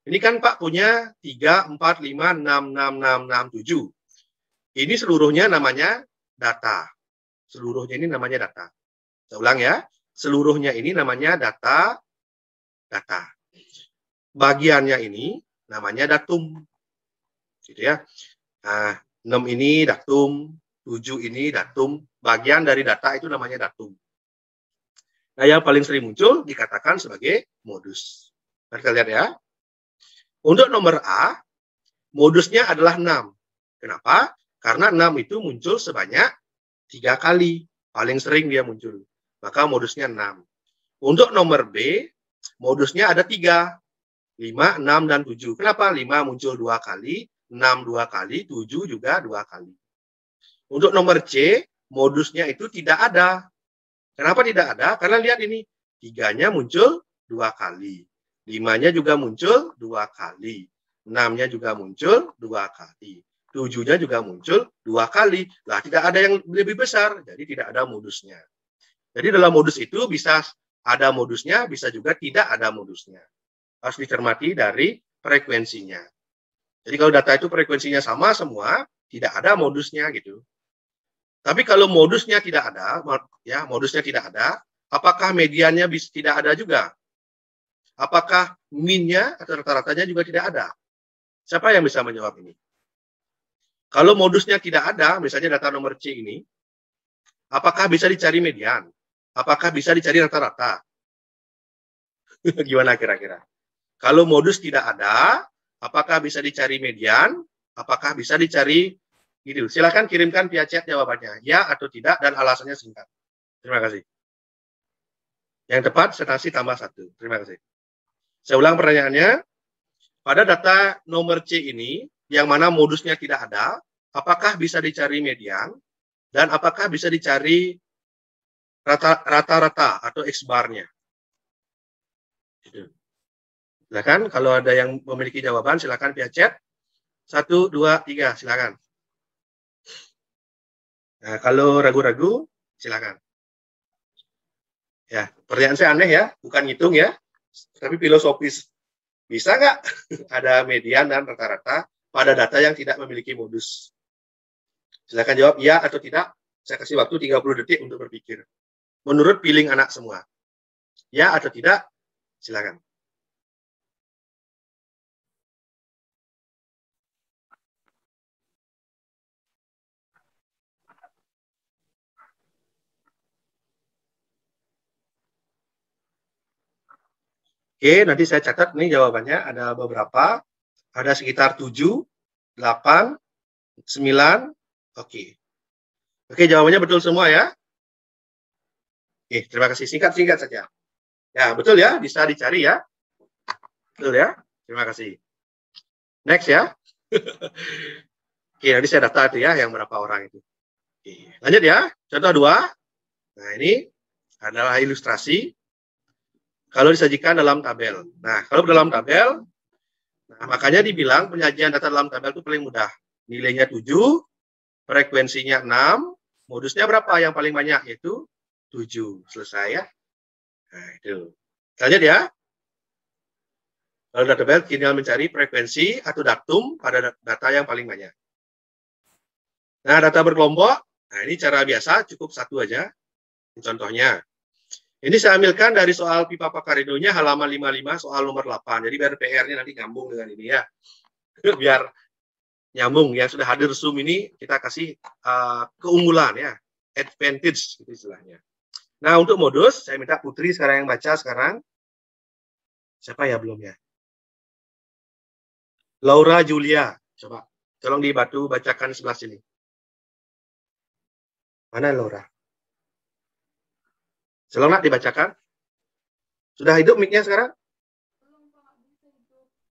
Ini kan Pak punya 3, 4, 5, 6, 6, 6, 6, 7. Ini seluruhnya namanya data. Seluruhnya ini namanya data. Saya ulang ya. Seluruhnya ini namanya data. Bagiannya ini namanya datum. Gitu ya. Nah, 6 ini datum, 7 ini datum. Bagian dari data itu namanya datum. Nah, yang paling sering muncul dikatakan sebagai modus. Nah, kita lihat ya. Untuk nomor A, modusnya adalah 6. Kenapa? Karena 6 itu muncul sebanyak 3 kali. Paling sering dia muncul. Maka modusnya 6. Untuk nomor B, modusnya ada 3. 5, 6, dan 7. Kenapa? 5 muncul 2 kali, 6 2 kali, 7 juga 2 kali. Untuk nomor C, modusnya itu tidak ada. Kenapa tidak ada? Karena lihat ini, 3-nya muncul 2 kali. 5-nya juga muncul 2 kali. 6-nya juga muncul 2 kali. 7-nya juga muncul 2 kali. Lah, tidak ada yang lebih besar, jadi tidak ada modusnya. Jadi dalam modus itu bisa ada modusnya, bisa juga tidak ada modusnya. Harus dicermati dari frekuensinya. Jadi kalau data itu frekuensinya sama semua, tidak ada modusnya gitu. Tapi kalau modusnya tidak ada, ya modusnya tidak ada, apakah mediannya tidak ada juga? Apakah min-nya atau rata-ratanya juga tidak ada? Siapa yang bisa menjawab ini? Kalau modusnya tidak ada, misalnya data nomor C ini, apakah bisa dicari median? Apakah bisa dicari rata-rata? Gimana kira-kira? Kalau modus tidak ada, apakah bisa dicari median? Apakah bisa dicari gitu? Silakan kirimkan via chat jawabannya, ya atau tidak, dan alasannya singkat. Terima kasih. Yang tepat, senasi tambah 1. Terima kasih. Saya ulang pertanyaannya. Pada data nomor C ini, yang mana modusnya tidak ada, apakah bisa dicari median? Dan apakah bisa dicari rata-rata atau X-bar-nya? Gitu. Silakan, kalau ada yang memiliki jawaban, silakan via chat. 1, 2, 3, silakan. Nah, kalau ragu-ragu, silakan. Ya, pertanyaan saya aneh ya, bukan ngitung ya, tapi filosofis. Bisa nggak ada median dan rata-rata pada data yang tidak memiliki modus? Silakan jawab ya atau tidak. Saya kasih waktu 30 detik untuk berpikir. Menurut feeling anak semua. Ya atau tidak, silakan. Oke, nanti saya catat nih jawabannya. Ada beberapa. Ada sekitar 7, 8, 9. Oke. Oke, jawabannya betul semua ya. Oke, terima kasih. Singkat-singkat saja. Ya, betul ya. Bisa dicari ya. Betul ya. Terima kasih. Next ya. Oke, nanti saya data itu ya, yang berapa orang itu. Oke, lanjut ya. Contoh 2. Nah, ini adalah ilustrasi. Kalau disajikan dalam tabel. Nah, kalau dalam tabel, nah, makanya dibilang penyajian data dalam tabel itu paling mudah. Nilainya 7, frekuensinya 6, modusnya berapa yang paling banyak? Yaitu 7. Selesai ya. Nah, itu. Lanjut ya. Kalau data tabel tinggal mencari frekuensi atau datum pada data yang paling banyak. Nah, data berkelompok. Nah, ini cara biasa, cukup 1 aja. Contohnya. Ini saya ambilkan dari soal pipa Paccarido-nya halaman 55 soal nomor 8. Jadi biar PR-nya nanti nyambung dengan ini ya. Biar nyambung. Yang sudah hadir Zoom ini kita kasih keunggulan ya. Advantage gitu istilahnya. Nah, untuk modus saya minta Putri sekarang yang baca sekarang. Siapa ya belum ya? Laura Julia. Coba tolong bacakan sebelah sini. Mana Laura? Selamat dibacakan. Sudah hidup mic-nya sekarang?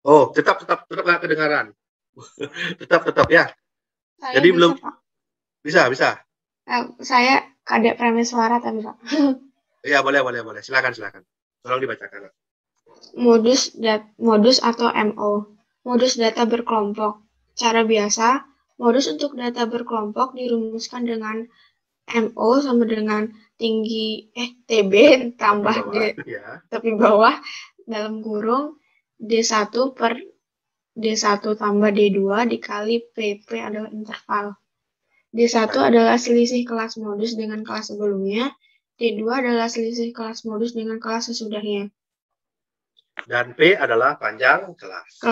Oh, tetap nggak kedengaran. tetap ya. Saya jadi bisa, belum Pak. bisa. Saya kadek premis suara tapi Pak. Iya, boleh. Silakan. Tolong dibacakan. Modus atau MO. Modus data berkelompok. Cara biasa, modus untuk data berkelompok dirumuskan dengan MO sama dengan tinggi TB tambah D ya. tepi bawah dalam kurung D1 per D1 tambah D2 dikali PP adalah interval. D1 adalah selisih kelas modus dengan kelas sebelumnya. D2 adalah selisih kelas modus dengan kelas sesudahnya. Dan P adalah panjang kelas.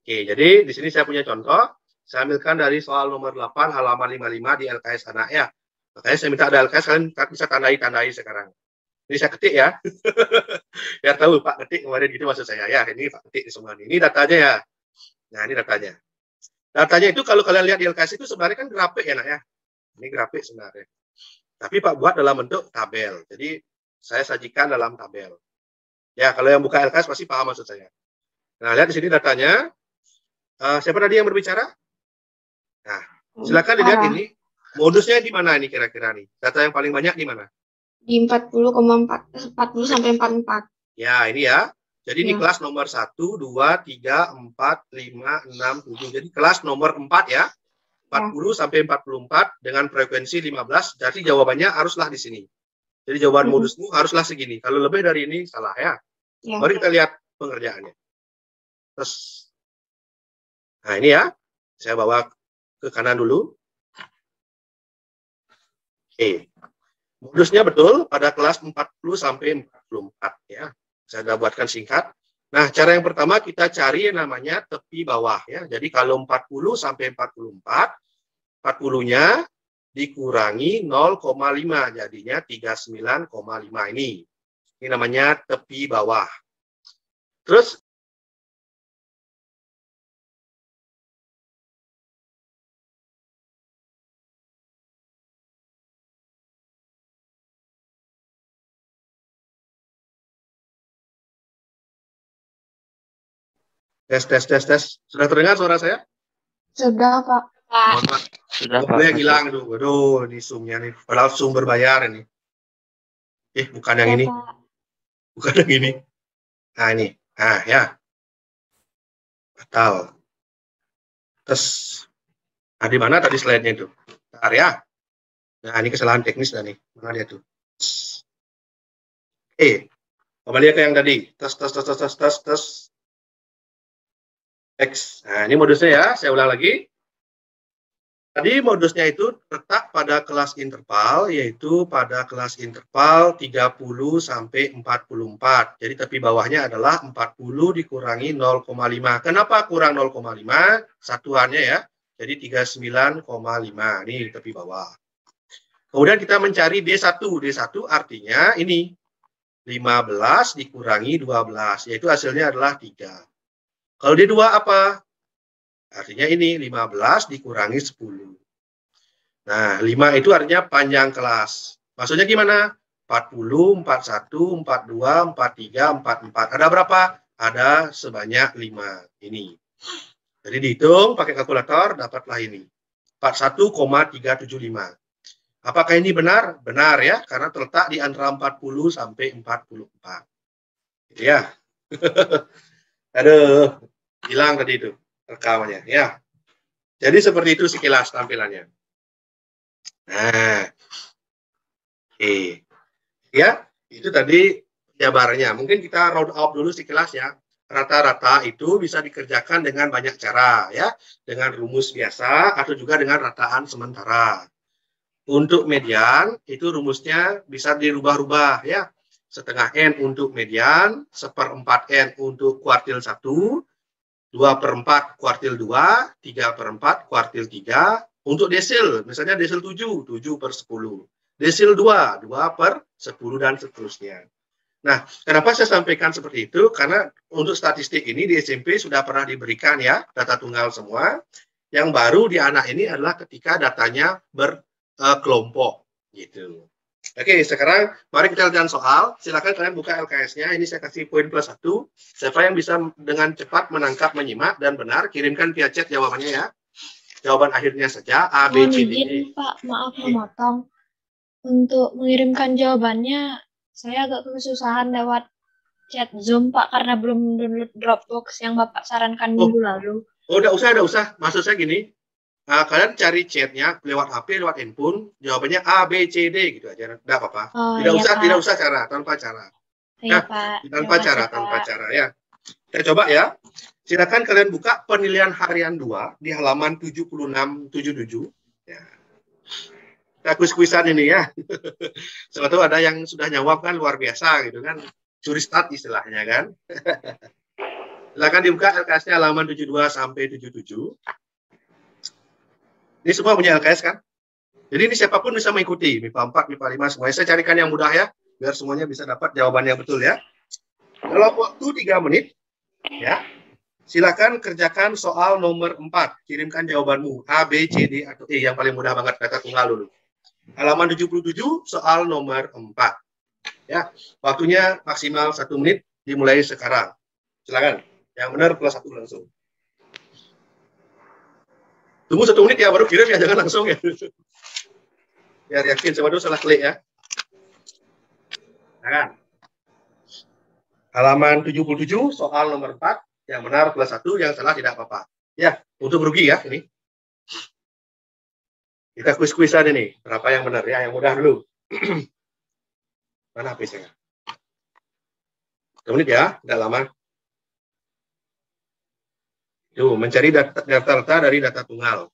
Oke, jadi di sini saya punya contoh. Saya ambilkan dari soal nomor 8 halaman 55 di LKS anak ya. Makanya saya minta ada LKS, kalian bisa tandai sekarang. Ini saya ketik ya. Biar tahu Pak ketik kemarin gitu maksud saya ya. Ini Pak ketik semua ini datanya ya. Nah, ini datanya. Datanya itu kalau kalian lihat di LKS itu sebenarnya kan grafik ya nak ya. Ini grafik sebenarnya. Tapi Pak buat dalam bentuk tabel. Jadi saya sajikan dalam tabel. Ya, kalau yang buka LKS pasti paham maksud saya. Nah, lihat di sini datanya. Siapa tadi yang berbicara? Nah, silakan dilihat ini. Modusnya di mana ini kira-kira nih? Data yang paling banyak di mana? Di 40,40 sampai 44. Ya, ini ya. Jadi di kelas nomor 1, 2, 3, 4, 5, 6, 7. Jadi kelas nomor 4 ya. 40 sampai 44 dengan frekuensi 15. Jadi jawabannya haruslah di sini. Jadi jawaban modusmu haruslah segini. Kalau lebih dari ini salah ya. Mari kita lihat pengerjaannya. Terus, nah ini ya. Saya bawa ke kanan dulu. Oke. Modusnya betul pada kelas 40 sampai 44 ya. Saya sudah buatkan singkat. Nah, cara yang pertama kita cari yang namanya tepi bawah ya. Jadi kalau 40 sampai 44, 40-nya dikurangi 0,5 jadinya 39,5 ini. Ini namanya tepi bawah. Terus tes. Sudah terdengar suara saya? Sudah, Pak. Sudah, Pak. Yang hilang tuh. Waduh, ini Zoom-nya nih. Padahal Zoom berbayar ini. Bukan yang ini. Bukan yang ini. Nah, ini. Nah, ya. Batal. Terus, di mana tadi slide-nya itu? Bentar ya. Nah, ini kesalahan teknis dah nih. Mana dia tuh? Kembali ke yang tadi. Tes. X. Nah, ini modusnya ya. Saya ulang lagi. Tadi modusnya itu terletak pada kelas interval, yaitu pada kelas interval 30 sampai 44. Jadi tepi bawahnya adalah 40 dikurangi 0,5. Kenapa kurang 0,5? Satuannya ya. Jadi 39,5. Ini tepi bawah. Kemudian kita mencari D1. D1 artinya ini. 15 dikurangi 12. Yaitu hasilnya adalah 3. Kalau D2 apa? Artinya ini 15 dikurangi 10. Nah, 5 itu artinya panjang kelas. Maksudnya gimana? 40, 41, 42, 43, 44. Ada berapa? Ada sebanyak 5. Ini. Jadi dihitung pakai kalkulator, dapatlah ini. 41,375. Apakah ini benar? Benar ya, karena terletak di antara 40 sampai 44. Gitu ya. Aduh, hilang tadi itu rekamannya ya. Jadi seperti itu sekilas tampilannya. Nah, ya itu tadi jabarannya. Mungkin kita round up dulu sekilas ya. Rata-rata itu bisa dikerjakan dengan banyak cara ya, dengan rumus biasa atau juga dengan rataan sementara. Untuk median itu rumusnya bisa dirubah-rubah ya. Setengah N untuk median, 1/4 N untuk kuartil 1, 2/4 kuartil 2, 3/4 kuartil 3. Untuk desil, misalnya desil 7, 7/10. Desil 2, 2/10 dan seterusnya. Nah, kenapa saya sampaikan seperti itu? Karena untuk statistik ini di SMP sudah pernah diberikan ya, data tunggal semua. Yang baru di anak ini adalah ketika datanya berkelompok. Gitu. Oke, sekarang mari kita lihat soal. Silakan kalian buka LKS-nya. Ini saya kasih poin +1. Siapa yang bisa dengan cepat menangkap, menyimak, dan benar, kirimkan via chat jawabannya ya. Jawaban akhirnya saja A, B, C, D, E. Pak, maaf memotong. Untuk mengirimkan jawabannya, saya agak kesusahan lewat chat Zoom, Pak, karena belum download Dropbox yang Bapak sarankan minggu lalu. Udah usah. Maksud saya gini, kalian cari chatnya lewat HP, lewat handphone, jawabannya A, B, C, D gitu aja. Tidak apa-apa. Tidak usah cara, tanpa cara. Iya, Pak. Tanpa cara ya. Kita coba ya. Silakan kalian buka penilaian harian 2 di halaman 76-77 Ya. Kita kuis-kuisan ini ya. Sebetulnya ada yang sudah jawab kan luar biasa gitu kan. Curi start istilahnya kan. Silakan dibuka LKS-nya halaman 72 sampai 77. Ini semua punya LKS kan? Jadi ini siapapun bisa mengikuti. MIPA 4, MIPA 5 semuanya. Saya carikan yang mudah ya. Biar semuanya bisa dapat jawaban yang betul ya. Dalam waktu 3 menit ya. Silakan kerjakan soal nomor 4. Kirimkan jawabanmu A, B, C, D, atau E. Yang paling mudah banget data tunggal dulu. Halaman 77, soal nomor 4. Ya, waktunya maksimal 1 menit, dimulai sekarang. Silakan. Yang benar plus 1 langsung. Tunggu 1 menit ya, baru kirim ya, jangan langsung ya. Biar yakin, sama dulu salah klik ya. Silakan. Halaman 77, soal nomor 4. Yang benar plus 1, yang salah tidak apa-apa. Ya, untuk rugi ya, ini. Kita kuis-kuisan ini. Berapa yang benar ya? Yang mudah dulu. Mana HP saya? 1 menit ya, tidak lama. Tuh, mencari data-data dari data tunggal.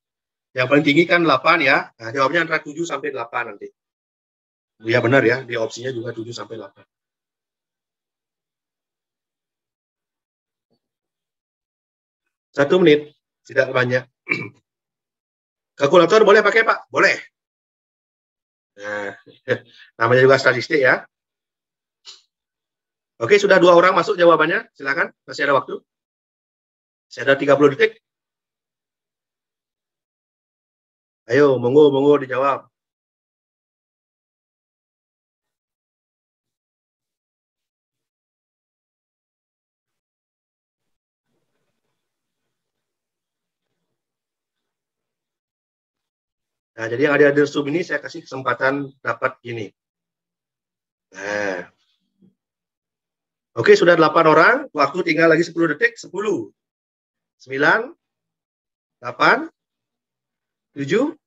Yang paling tinggi kan 8 ya. Nah, jawabnya antara 7 sampai 8 nanti. Ya benar ya, di opsinya juga 7 sampai 8. Satu menit, tidak banyak. Kalkulator boleh pakai, Pak? Boleh. Nah, namanya juga statistik ya. Oke, sudah 2 orang masuk jawabannya. Silakan, masih ada waktu. Masih ada 30 detik. Ayo, monggo dijawab. Nah, jadi yang ada di Zoom ini saya kasih kesempatan dapat gini. Nah. Oke, sudah 8 orang. Waktu tinggal lagi 10 detik. 10, 9, 8, 7,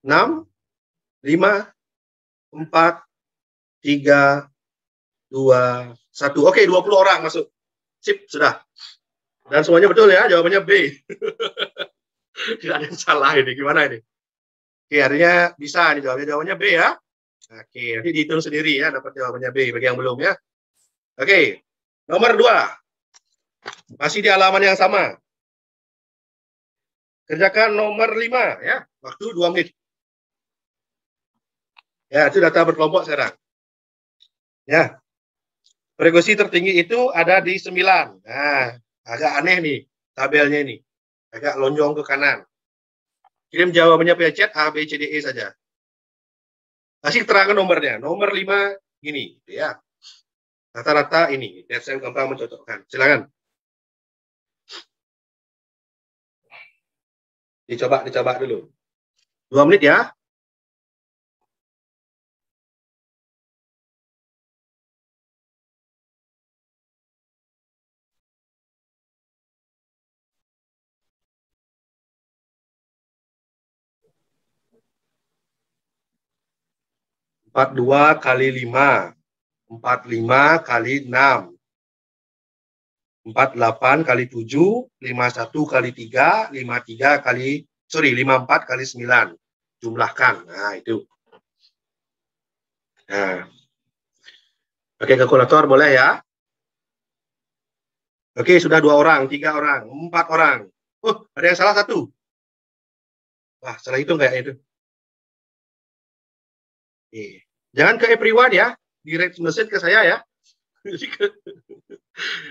6, 5, 4, 3, 2, 1. Oke, 20 orang masuk. Sip, sudah. Dan semuanya betul ya, jawabannya B. Tidak ada yang salah ini, gimana ini? Oke, artinya bisa nih jawabannya B ya. Oke, nanti dihitung sendiri ya, dapat jawabannya B bagi yang belum ya. Oke, nomor 2. Masih di halaman yang sama. Kerjakan nomor 5 ya, waktu 2 menit. Ya, itu data berkelompok sekarang. Ya. Frekuensi tertinggi itu ada di 9. Nah, agak aneh nih tabelnya ini. Agak lonjong ke kanan. Kirim jawabannya via chat A, B, C, D, E saja. Kasih keterangan nomornya. Nomor 5 gini, ya. Rata-rata ini. Desain gampang mencocokkan. Silakan. Dicoba dulu. 2 menit ya. Empat 2 kali 5. 45 kali 6. 48 kali 7. 51 kali 3. 54 kali 9. Jumlahkan. Nah, itu. Nah. Pakai kalkulator boleh ya. Oke, sudah 2 orang, 3 orang, 4 orang. Ada yang salah 1. Wah, salah hitung kayak itu. Jangan ke everyone ya. Direct message ke saya ya.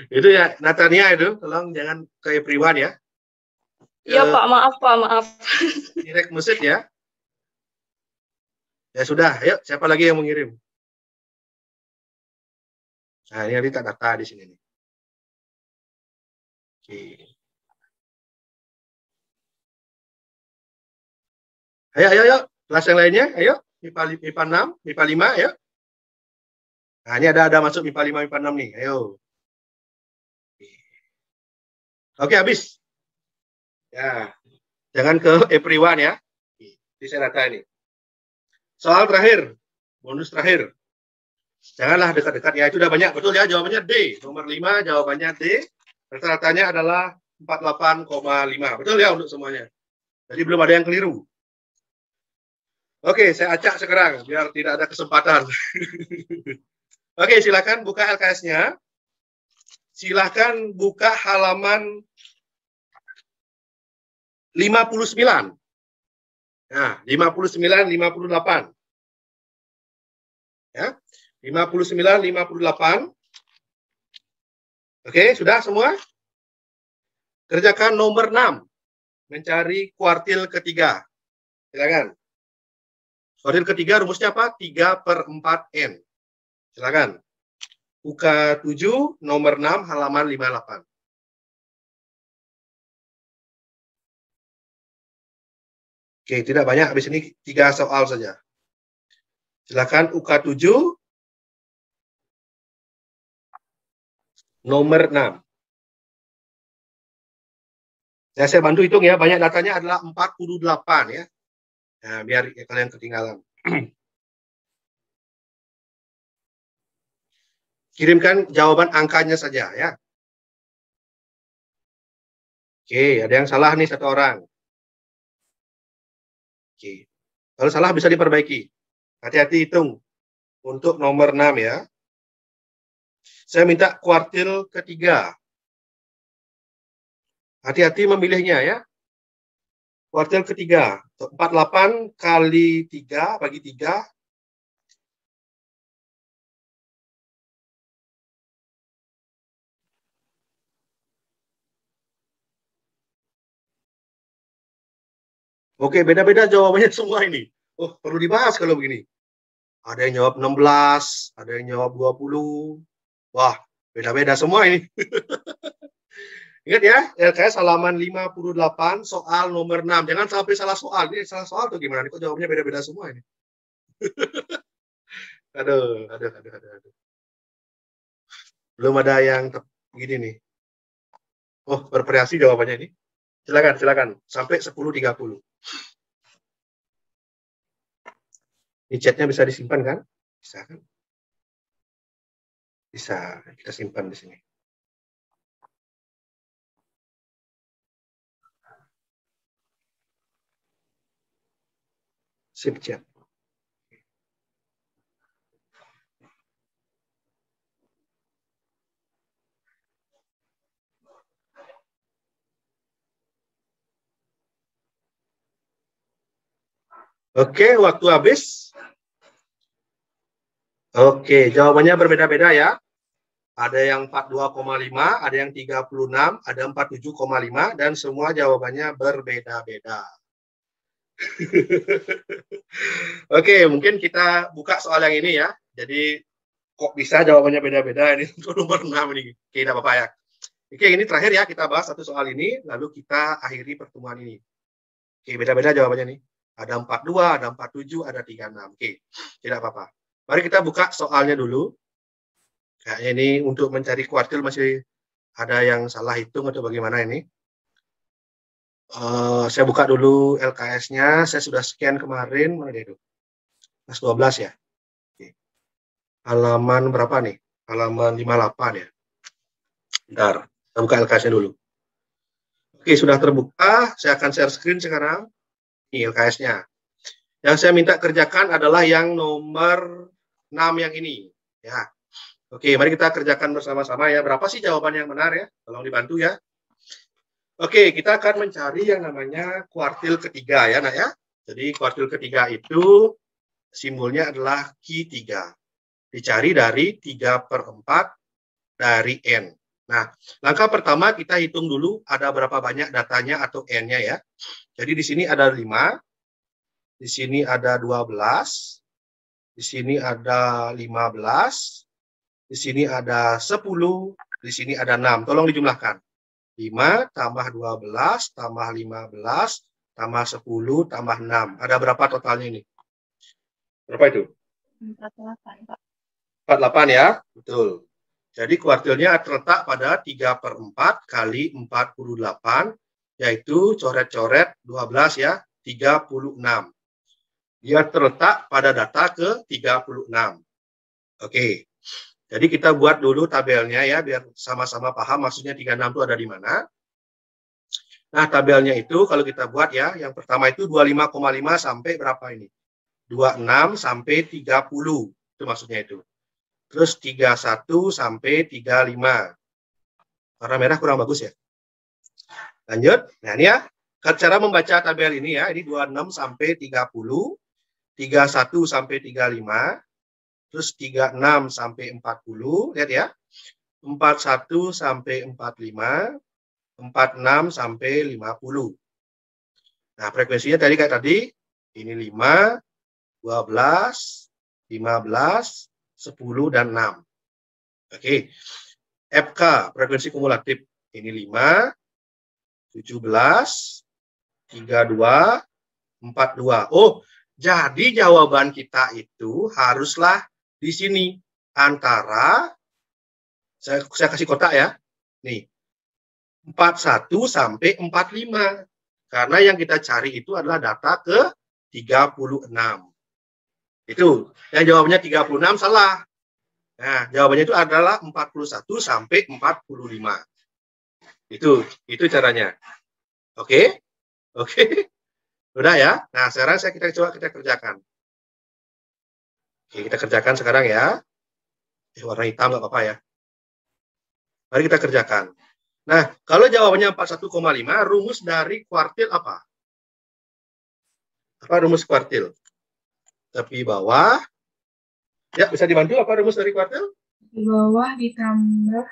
Itu ya, Natania itu. Tolong jangan ke everyone ya. Iya Pak, maaf Pak, maaf. Direct message ya. Ya sudah, ayo siapa lagi yang mengirim? Nah, ini nanti tak data di sini nih. Oke. Ayo. Kelas yang lainnya, ayo. MIPA 6, MIPA 5, ayo. Nah, ini ada masuk MIPA 5, MIPA 6 nih. Ayo. Oke, habis. Ya. Jangan ke everyone ya. Ini saya data ini. Soal terakhir. Bonus terakhir. Janganlah dekat-dekat. Ya, itu udah banyak. Betul ya, jawabannya D. Nomor 5, jawabannya D. Rata-ratanya adalah 48,5. Betul ya untuk semuanya. Jadi belum ada yang keliru. Oke, saya acak sekarang biar tidak ada kesempatan. Oke, silakan buka LKS-nya. Silakan buka halaman 59. Nah, 59, 58. Ya, 59, 58. Oke, sudah semua? Kerjakan nomor 6. Mencari kuartil ketiga. Silakan. Kuartil ketiga rumusnya apa? 3/4N. Silakan. Buka 7, nomor 6, halaman 58. Oke, tidak banyak. Habis ini 3 soal saja. Silakan UK 7, nomor 6. Ya, saya bantu hitung ya. Banyak datanya adalah 48 ya. Nah, biar kalian ketinggalan. Kirimkan jawaban angkanya saja ya. Oke, ada yang salah nih satu orang. Oke. Kalau salah bisa diperbaiki. Hati-hati hitung untuk nomor 6 ya. Saya minta kuartil ketiga. Hati-hati memilihnya ya. Kuartil ketiga. 48 kali 3 bagi 3. Oke, beda-beda jawabannya semua ini. Oh, perlu dibahas kalau begini. Ada yang jawab 16, ada yang jawab 20. Wah, beda-beda semua ini. Ingat ya, LKS halaman 58, soal nomor 6. Jangan sampai salah soal. Ini salah soal tuh gimana? Kok jawabnya beda-beda semua ini? Aduh. Belum ada yang begini nih. Oh, bervariasi jawabannya ini. Silakan. Sampai 10.30. Ini chatnya bisa disimpan kan? Bisa kan? Bisa. Kita simpan di sini. Sip chat. Oke, waktu habis. Oke, jawabannya berbeda-beda ya. Ada yang 42,5, ada yang 36, ada 47,5, dan semua jawabannya berbeda-beda. Oke, mungkin kita buka soal yang ini ya. Jadi, kok bisa jawabannya beda-beda ini untuk nomor 6 ini. Oke, tidak apa-apa ya. Oke, ini terakhir ya, kita bahas satu soal ini, lalu kita akhiri pertemuan ini. Oke, beda-beda jawabannya nih. Ada 42, ada 47, ada 36. Oke, tidak apa-apa. Mari kita buka soalnya dulu. Kayaknya ini untuk mencari kuartil masih ada yang salah hitung atau bagaimana ini. Saya buka dulu LKS-nya. Saya sudah scan kemarin. Mana dia itu? Kelas 12 ya. Oke. Halaman berapa nih? Halaman 58 ya. Bentar, saya buka LKS-nya dulu. Oke, sudah terbuka. Saya akan share screen sekarang. Ini LKS-nya. Yang saya minta kerjakan adalah yang nomor 6 yang ini. Ya. Oke, mari kita kerjakan bersama-sama ya. Berapa sih jawaban yang benar ya? Tolong dibantu ya. Oke, kita akan mencari yang namanya kuartil ketiga ya, nak ya. Jadi kuartil ketiga itu simbolnya adalah Q3. Dicari dari 3/4 dari N. Nah, langkah pertama kita hitung dulu ada berapa banyak datanya atau N-nya ya. Jadi di sini ada 5, di sini ada 12, di sini ada 15, di sini ada 10, di sini ada 6. Tolong dijumlahkan. 5 tambah 12 tambah 15 tambah 10 tambah 6. Ada berapa totalnya ini? Berapa itu? 48, Pak. 48 ya? Betul. Jadi kuartilnya terletak pada 3/4 kali 48, yaitu coret-coret 12 ya, 36. Dia terletak pada data ke 36. Oke. Jadi kita buat dulu tabelnya ya, biar sama-sama paham maksudnya 36 itu ada di mana. Nah, tabelnya itu kalau kita buat ya, yang pertama itu 25,5 sampai berapa ini? 26 sampai 30. Itu maksudnya itu. Terus 31 sampai 35. Warna merah kurang bagus ya. Lanjut. Nah, ini ya. Cara membaca tabel ini ya. Ini 26 sampai 30. 31 sampai 35. Terus 36 sampai 40. Lihat ya. 41 sampai 45. 46 sampai 50. Nah, frekuensinya tadi kayak tadi. Ini 5, 12, 15, 10, dan 6. Oke. FK, frekuensi kumulatif. Ini 5, 17, 32, 42. Oh, jadi jawaban kita itu haruslah di sini. Antara, saya kasih kotak ya. Nih, 41 sampai 45. Karena yang kita cari itu adalah data ke 36. Itu. Yang jawabannya 36 salah. Nah, jawabannya itu adalah 41 sampai 45. Itu caranya. Oke? Oke. Udah ya? Nah, sekarang kita kerjakan. Oke, kita kerjakan sekarang ya. Warna hitam nggak apa-apa ya. Mari kita kerjakan. Nah, kalau jawabannya 41,5, rumus dari kuartil apa? Apa rumus kuartil? Tepi bawah. Ya, bisa dibantu apa rumus dari kuartil? Di bawah ditambah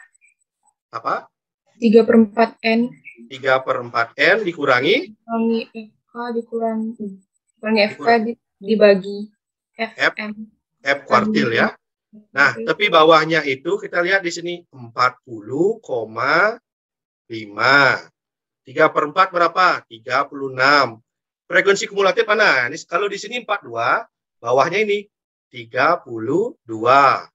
Apa? 3/4N. 3/4N dikurangi? Dikurangi FK dikurangi FK dibagi FM. F kuartil ya. Nah, tepi bawahnya itu kita lihat di sini 40,5. 3/4 berapa? 36. Frekuensi kumulatif mana? Ini kalau di sini 42, bawahnya ini 32.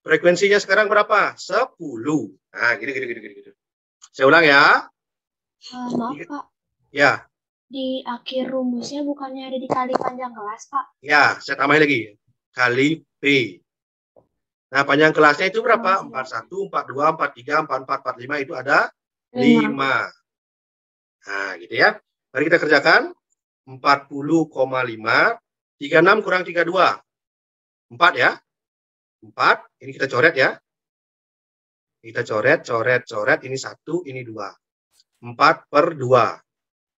Frekuensinya sekarang berapa? 10. Nah, gitu. Saya ulang ya. Maaf, Pak. Ya. Di akhir rumusnya bukannya ada dikali panjang kelas, Pak? Ya, saya tambahin lagi. Kali P. Nah, panjang kelasnya itu berapa? 41, 42, 43, 44, 45 itu ada 5. Nah, gitu ya. Mari kita kerjakan. 40,5. 36 kurang 32. 4 ya. 4. Ini kita coret ya. Kita coret. Ini 1, ini 2. 4/2.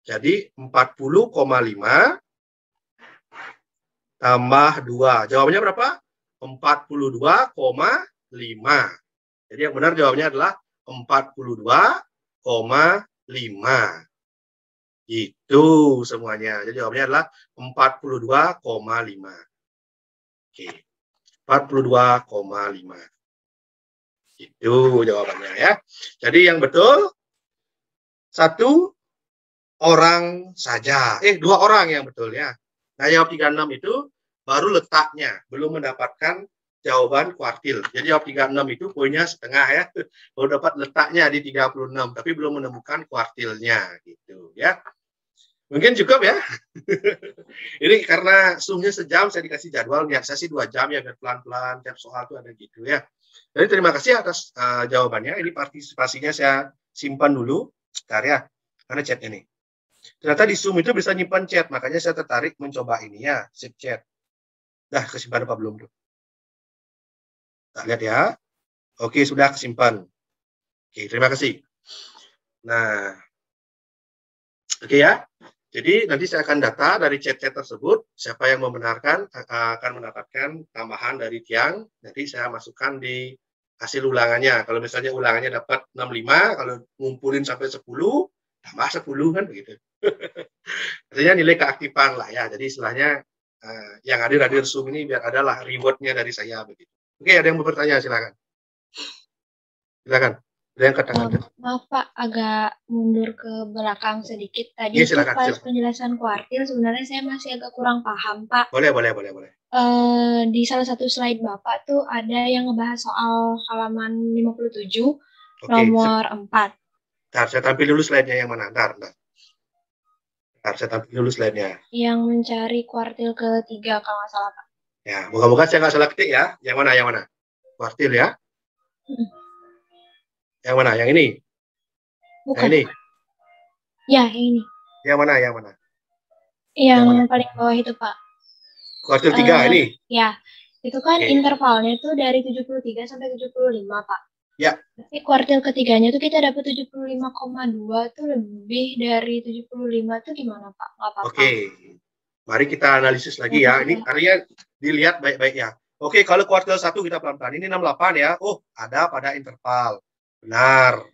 Jadi 40,5 tambah 2. Jawabannya berapa? 42,5. Jadi yang benar jawabannya adalah 42,5. Itu semuanya. Jadi jawabannya adalah 42,5. Oke. 42,5. Itu jawabannya ya. Jadi yang betul 1 orang saja. 2 orang yang betul ya. Nah, jawab 36 itu baru letaknya, belum mendapatkan jawaban kuartil. Jadi jawab 36 itu poinnya setengah ya. Baru dapat letaknya di 36, tapi belum menemukan kuartilnya gitu ya. Mungkin cukup ya. Ini karena Zoom-nya sejam, saya dikasih jadwal, niat saya sih 2 jam ya, biar pelan-pelan, tiap soal tuh ada gitu ya. Jadi terima kasih atas jawabannya. Ini partisipasinya saya simpan dulu, sebentar ya, karena chat ini. Ternyata di Zoom itu bisa nyimpan chat, makanya saya tertarik mencoba ini ya, save chat. Dah kesimpan apa belum tuh? Kita lihat ya. Oke, sudah kesimpan. Oke, terima kasih. Nah, oke ya. Jadi nanti saya akan data dari chat-chat tersebut, siapa yang membenarkan akan mendapatkan tambahan dari Tiang. Nanti saya masukkan di hasil ulangannya. Kalau misalnya ulangannya dapat 65, kalau ngumpulin sampai 10, tambah 10 kan begitu. Artinya nilai keaktifan lah ya. Jadi istilahnya yang hadir Zoom ini biar adalah rewardnya dari saya begitu. Oke, ada yang mau bertanya silakan. Silakan. Ada yang katakan. Maaf Pak, agak mundur ke belakang sedikit. Tadi Ya, silakan, pas silakan. penjelasan kuartil sebenarnya saya masih agak kurang paham Pak. Boleh. Di salah satu slide Bapak tuh ada yang ngebahas soal halaman 57 nomor 4. Ntar, saya tampil dulu slide-nya yang mana. Ntar, saya tampil dulu slide-nya. Yang mencari kuartil ketiga kalau nggak salah Pak. Ya, moga-moga saya nggak salah ketik ya. Yang mana? Kuartil ya. Yang mana? Yang ini? Bukan. Yang ini? Ya, yang ini. Yang mana? Yang paling bawah itu Pak. Kuartil 3 ini. Ya, itu kan Oke. intervalnya tuh dari 73 sampai 75, Pak. Ya. Tapi kuartil ketiganya tuh kita dapat 75,2 tuh lebih dari 75 tuh gimana, Pak? Nggak apa-apa. Oke. Mari kita analisis lagi ya. Ini artinya dilihat baik-baik ya. Oke, kalau kuartil 1 kita pelan-pelan. Ini 68 ya. Oh, ada pada interval. Benar.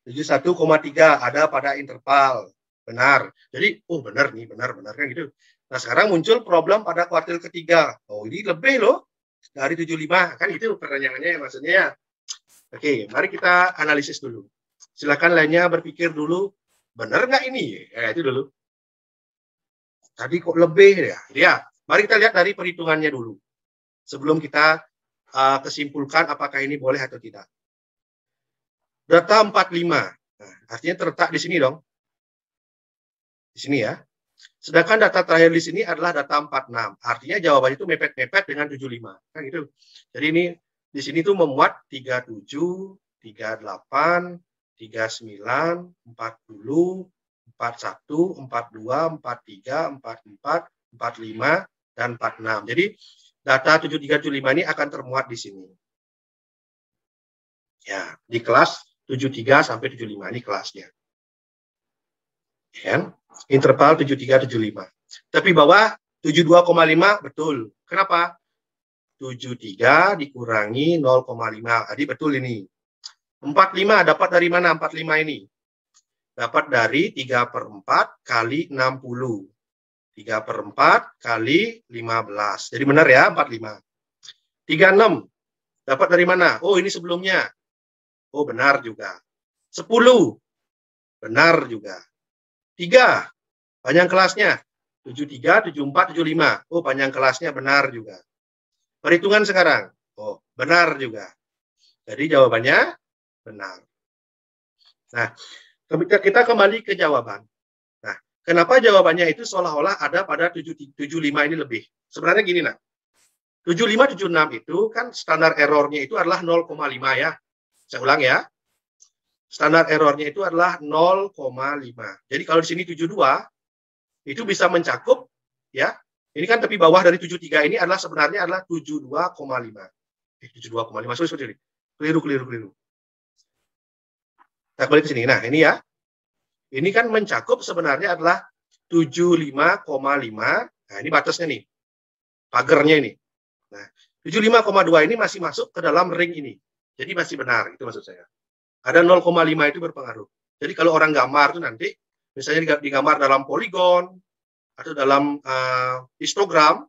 71,3 ada pada interval. Benar. Jadi, oh benar nih, benar-benar kan gitu. Nah, sekarang muncul problem pada kuartil ketiga. Oh, ini lebih loh dari 75. Kan itu pertanyaannya maksudnya. Oke, mari kita analisis dulu. Silakan lainnya berpikir dulu, benar nggak ini? Ya, itu dulu. Tadi kok lebih ya? Ya, mari kita lihat dari perhitungannya dulu. Sebelum kita kesimpulkan apakah ini boleh atau tidak. Data 45. Nah, artinya terletak di sini dong. Di sini ya. Sedangkan data terakhir di sini adalah data 46. Artinya jawabannya itu mepet-mepet dengan 75. Kan gitu. Jadi ini di sini tuh memuat 37, 38, 39, 40, 41, 42, 43, 44, 45, dan 46. Jadi data 73, 75 ini akan termuat di sini. Ya, di kelas 73 sampai 75 ini kelasnya. Ya, interval 73, 75. Tapi bawah 72,5 betul. Kenapa? 73 dikurangi 0,5. Jadi betul ini. 45 dapat dari mana 45 ini? Dapat dari 3/4 kali 60. 3/4 kali 15. Jadi benar ya 45. 36 dapat dari mana? Oh ini sebelumnya. Oh benar juga. 10 benar juga. 3 panjang kelasnya. 73, 74, 75. Oh panjang kelasnya benar juga. Perhitungan sekarang. Oh benar juga. Jadi jawabannya benar. Nah, kita kembali ke jawaban. Nah, kenapa jawabannya itu seolah-olah ada pada 75 ini lebih? Sebenarnya gini, nah. 75, 76 itu kan standar errornya itu adalah 0,5 ya. Saya ulang ya. Standar errornya itu adalah 0,5. Jadi kalau di sini 72, itu bisa mencakup, ya. Ini kan tepi bawah dari 73 ini adalah sebenarnya adalah 72,5. 72,5, sorry. Keliru. Kita kembali ke sini. Nah, ini ya. Ini kan mencakup sebenarnya adalah 75,5. Nah, ini batasnya nih. Pagernya ini. Nah, 75,2 ini masih masuk ke dalam ring ini. Jadi masih benar, itu maksud saya. Ada 0,5 itu berpengaruh. Jadi kalau orang gambar itu nanti, misalnya digambar dalam poligon, atau dalam histogram,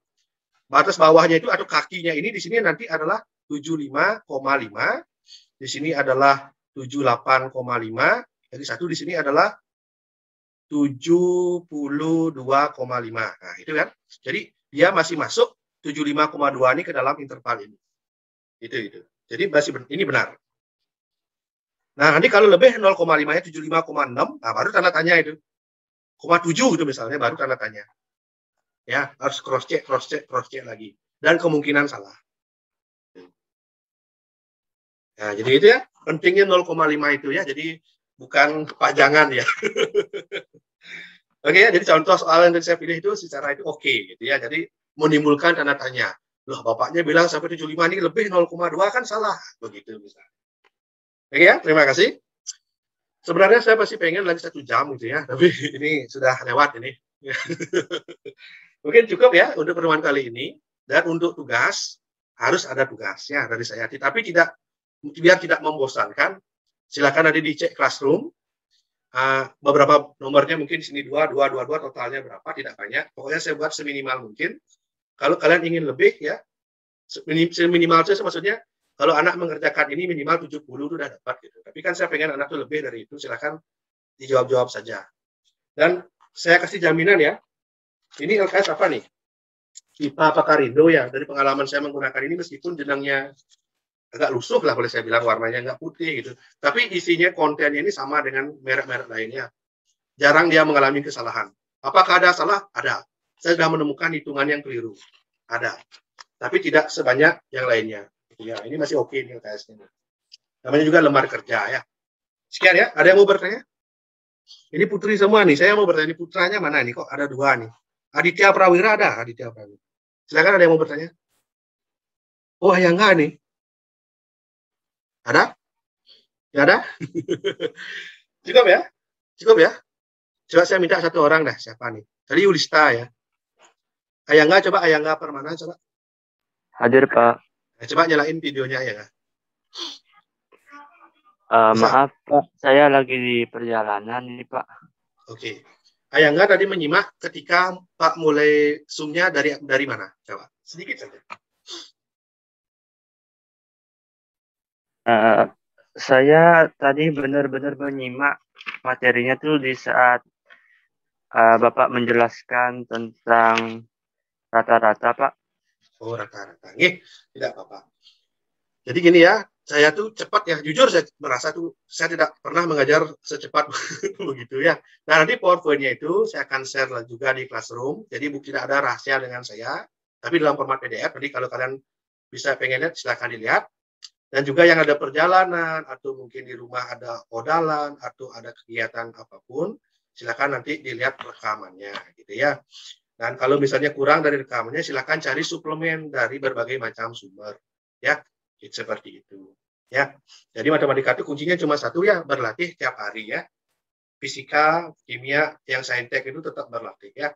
batas bawahnya itu, atau kakinya ini, di sini nanti adalah 75,5. Di sini adalah 78,5, jadi satu di sini adalah 72,5. Nah, itu kan. Jadi dia masih masuk 75,2 ini ke dalam interval ini. Itu. Jadi masih ini benar. Nah, nanti kalau lebih 0,5-nya 75,6, nah baru tanda tanya itu. 0,7 itu misalnya baru tanda tanya. Ya, harus cross check lagi. Dan kemungkinan salah. Nah, jadi itu ya, pentingnya 0,5 itu ya, jadi bukan kepanjangan ya. Oke ya, jadi contoh soal yang saya pilih itu secara itu oke gitu ya, jadi menimbulkan tanda tanya. Loh, bapaknya bilang sampai 75 ini lebih 0,2 kan salah, begitu misalnya. Oke ya, terima kasih. Sebenarnya saya pasti pengen lagi 1 jam gitu ya, tapi ini sudah lewat ini. Mungkin cukup ya untuk pertemuan kali ini, dan untuk tugas, harus ada tugasnya dari saya, tapi biar tidak membosankan, silakan ada dicek classroom. Beberapa nomornya mungkin di sini 2, totalnya berapa, tidak banyak. Pokoknya saya buat seminimal mungkin. Kalau kalian ingin lebih ya, seminimal saya maksudnya, kalau anak mengerjakan ini minimal 70 itu sudah dapat gitu. Tapi kan saya pengen anak itu lebih dari itu, silakan dijawab-jawab saja. Dan saya kasih jaminan ya, ini LKS apa nih? IPA apa Karindo ya, dari pengalaman saya menggunakan ini meskipun jenangnya agak lusuh lah boleh saya bilang, warnanya nggak putih gitu. Tapi isinya, kontennya ini sama dengan merek-merek lainnya. Jarang dia mengalami kesalahan. Apakah ada salah? Ada. Saya sudah menemukan hitungan yang keliru. Ada. Tapi tidak sebanyak yang lainnya. Ya, ini masih oke nih LKS-nya. Namanya juga lembar kerja ya. Sekian ya. Ada yang mau bertanya? Ini putri semua nih. Saya mau bertanya, putranya mana nih? Kok ada 2 nih? Aditya Prawira ada? Aditya Prawira. Silakan, ada yang mau bertanya? Oh, ya enggak nih. Ada? Nggak ada? Cukup ya? Cukup ya? Coba saya minta satu orang dah, siapa nih? Tadi Yulista ya. Ayangga, coba Ayangga Permana, coba. Hadir, Pak. Nah, coba nyalain videonya Ayangga. Maaf, Pak. Saya lagi di perjalanan nih, Pak. Oke. Ayangga tadi menyimak ketika Pak mulai Zoom-nya dari mana? Coba, sedikit saja. Saya tadi benar-benar menyimak materinya tuh di saat Bapak menjelaskan tentang rata-rata, Pak. Oh, rata-rata. Tidak apa-apa. Jadi gini ya, saya tuh cepat ya. Jujur saya merasa tuh saya tidak pernah mengajar secepat begitu ya. Nah, nanti PowerPoint-nya itu saya akan share juga di Classroom. Jadi tidak ada rahasia dengan saya, tapi dalam format PDF. Jadi kalau kalian bisa pengen lihat, silakan dilihat. Dan juga yang ada perjalanan, atau mungkin di rumah ada odalan, atau ada kegiatan apapun, silakan nanti dilihat rekamannya, gitu ya. Dan kalau misalnya kurang dari rekamannya, silakan cari suplemen dari berbagai macam sumber, ya, seperti itu, ya. Jadi matematika itu kuncinya cuma satu ya, berlatih tiap hari ya. Fisika, kimia, yang saintek itu tetap berlatih ya.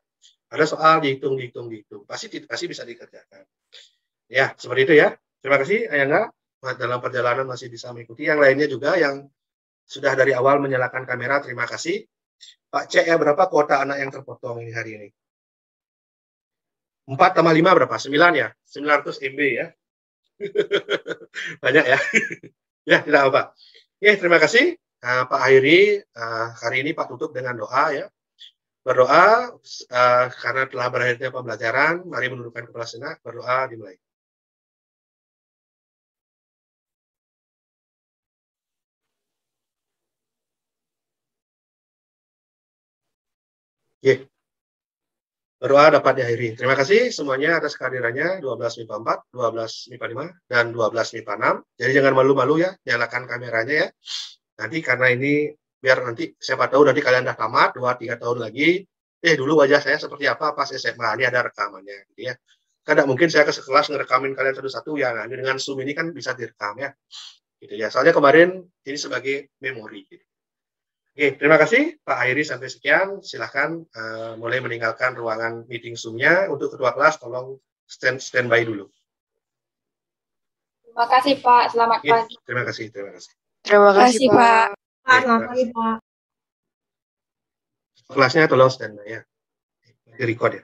Ada soal dihitung, pasti bisa dikerjakan. Ya, seperti itu ya. Terima kasih, Ayangga. Dalam perjalanan masih bisa mengikuti. Yang lainnya juga yang sudah dari awal menyalakan kamera, terima kasih. Pak C ya, berapa kuota anak yang terpotong ini hari ini? 4 tambah 5 berapa? 9 ya? 900 MB ya? Banyak ya? Ya, tidak apa. Oke, terima kasih. Pak Hairi, hari ini Pak tutup dengan doa ya. Berdoa, karena telah berakhirnya pembelajaran, mari menundukkan kepala sejenak, berdoa dimulai. Yeah. Berdoa dapat diakhiri. Terima kasih semuanya atas kehadirannya, 12 MIPA 4, 12 MIPA 5, dan 12 MIPA 6. Jadi jangan malu-malu ya, nyalakan kameranya ya. Nanti karena ini, biar nanti siapa tahu nanti kalian udah tamat, 2-3 tahun lagi, dulu wajah saya seperti apa pas SMA, ini ada rekamannya. Gitu ya. Kadang mungkin saya ke sekelas ngerekamin kalian satu-satu, ya nah, dengan Zoom ini kan bisa direkam ya. Gitu ya. Soalnya kemarin ini sebagai memori. Gitu. Oke, terima kasih Pak Hairi, sampai sekian. Silahkan mulai meninggalkan ruangan meeting Zoom-nya. Untuk ketua kelas, tolong standby dulu. Terima kasih Pak, selamat pagi. Terima kasih. Terima kasih, Pak. Selamat pagi, Pak. Kelasnya tolong standby ya. Di record ya.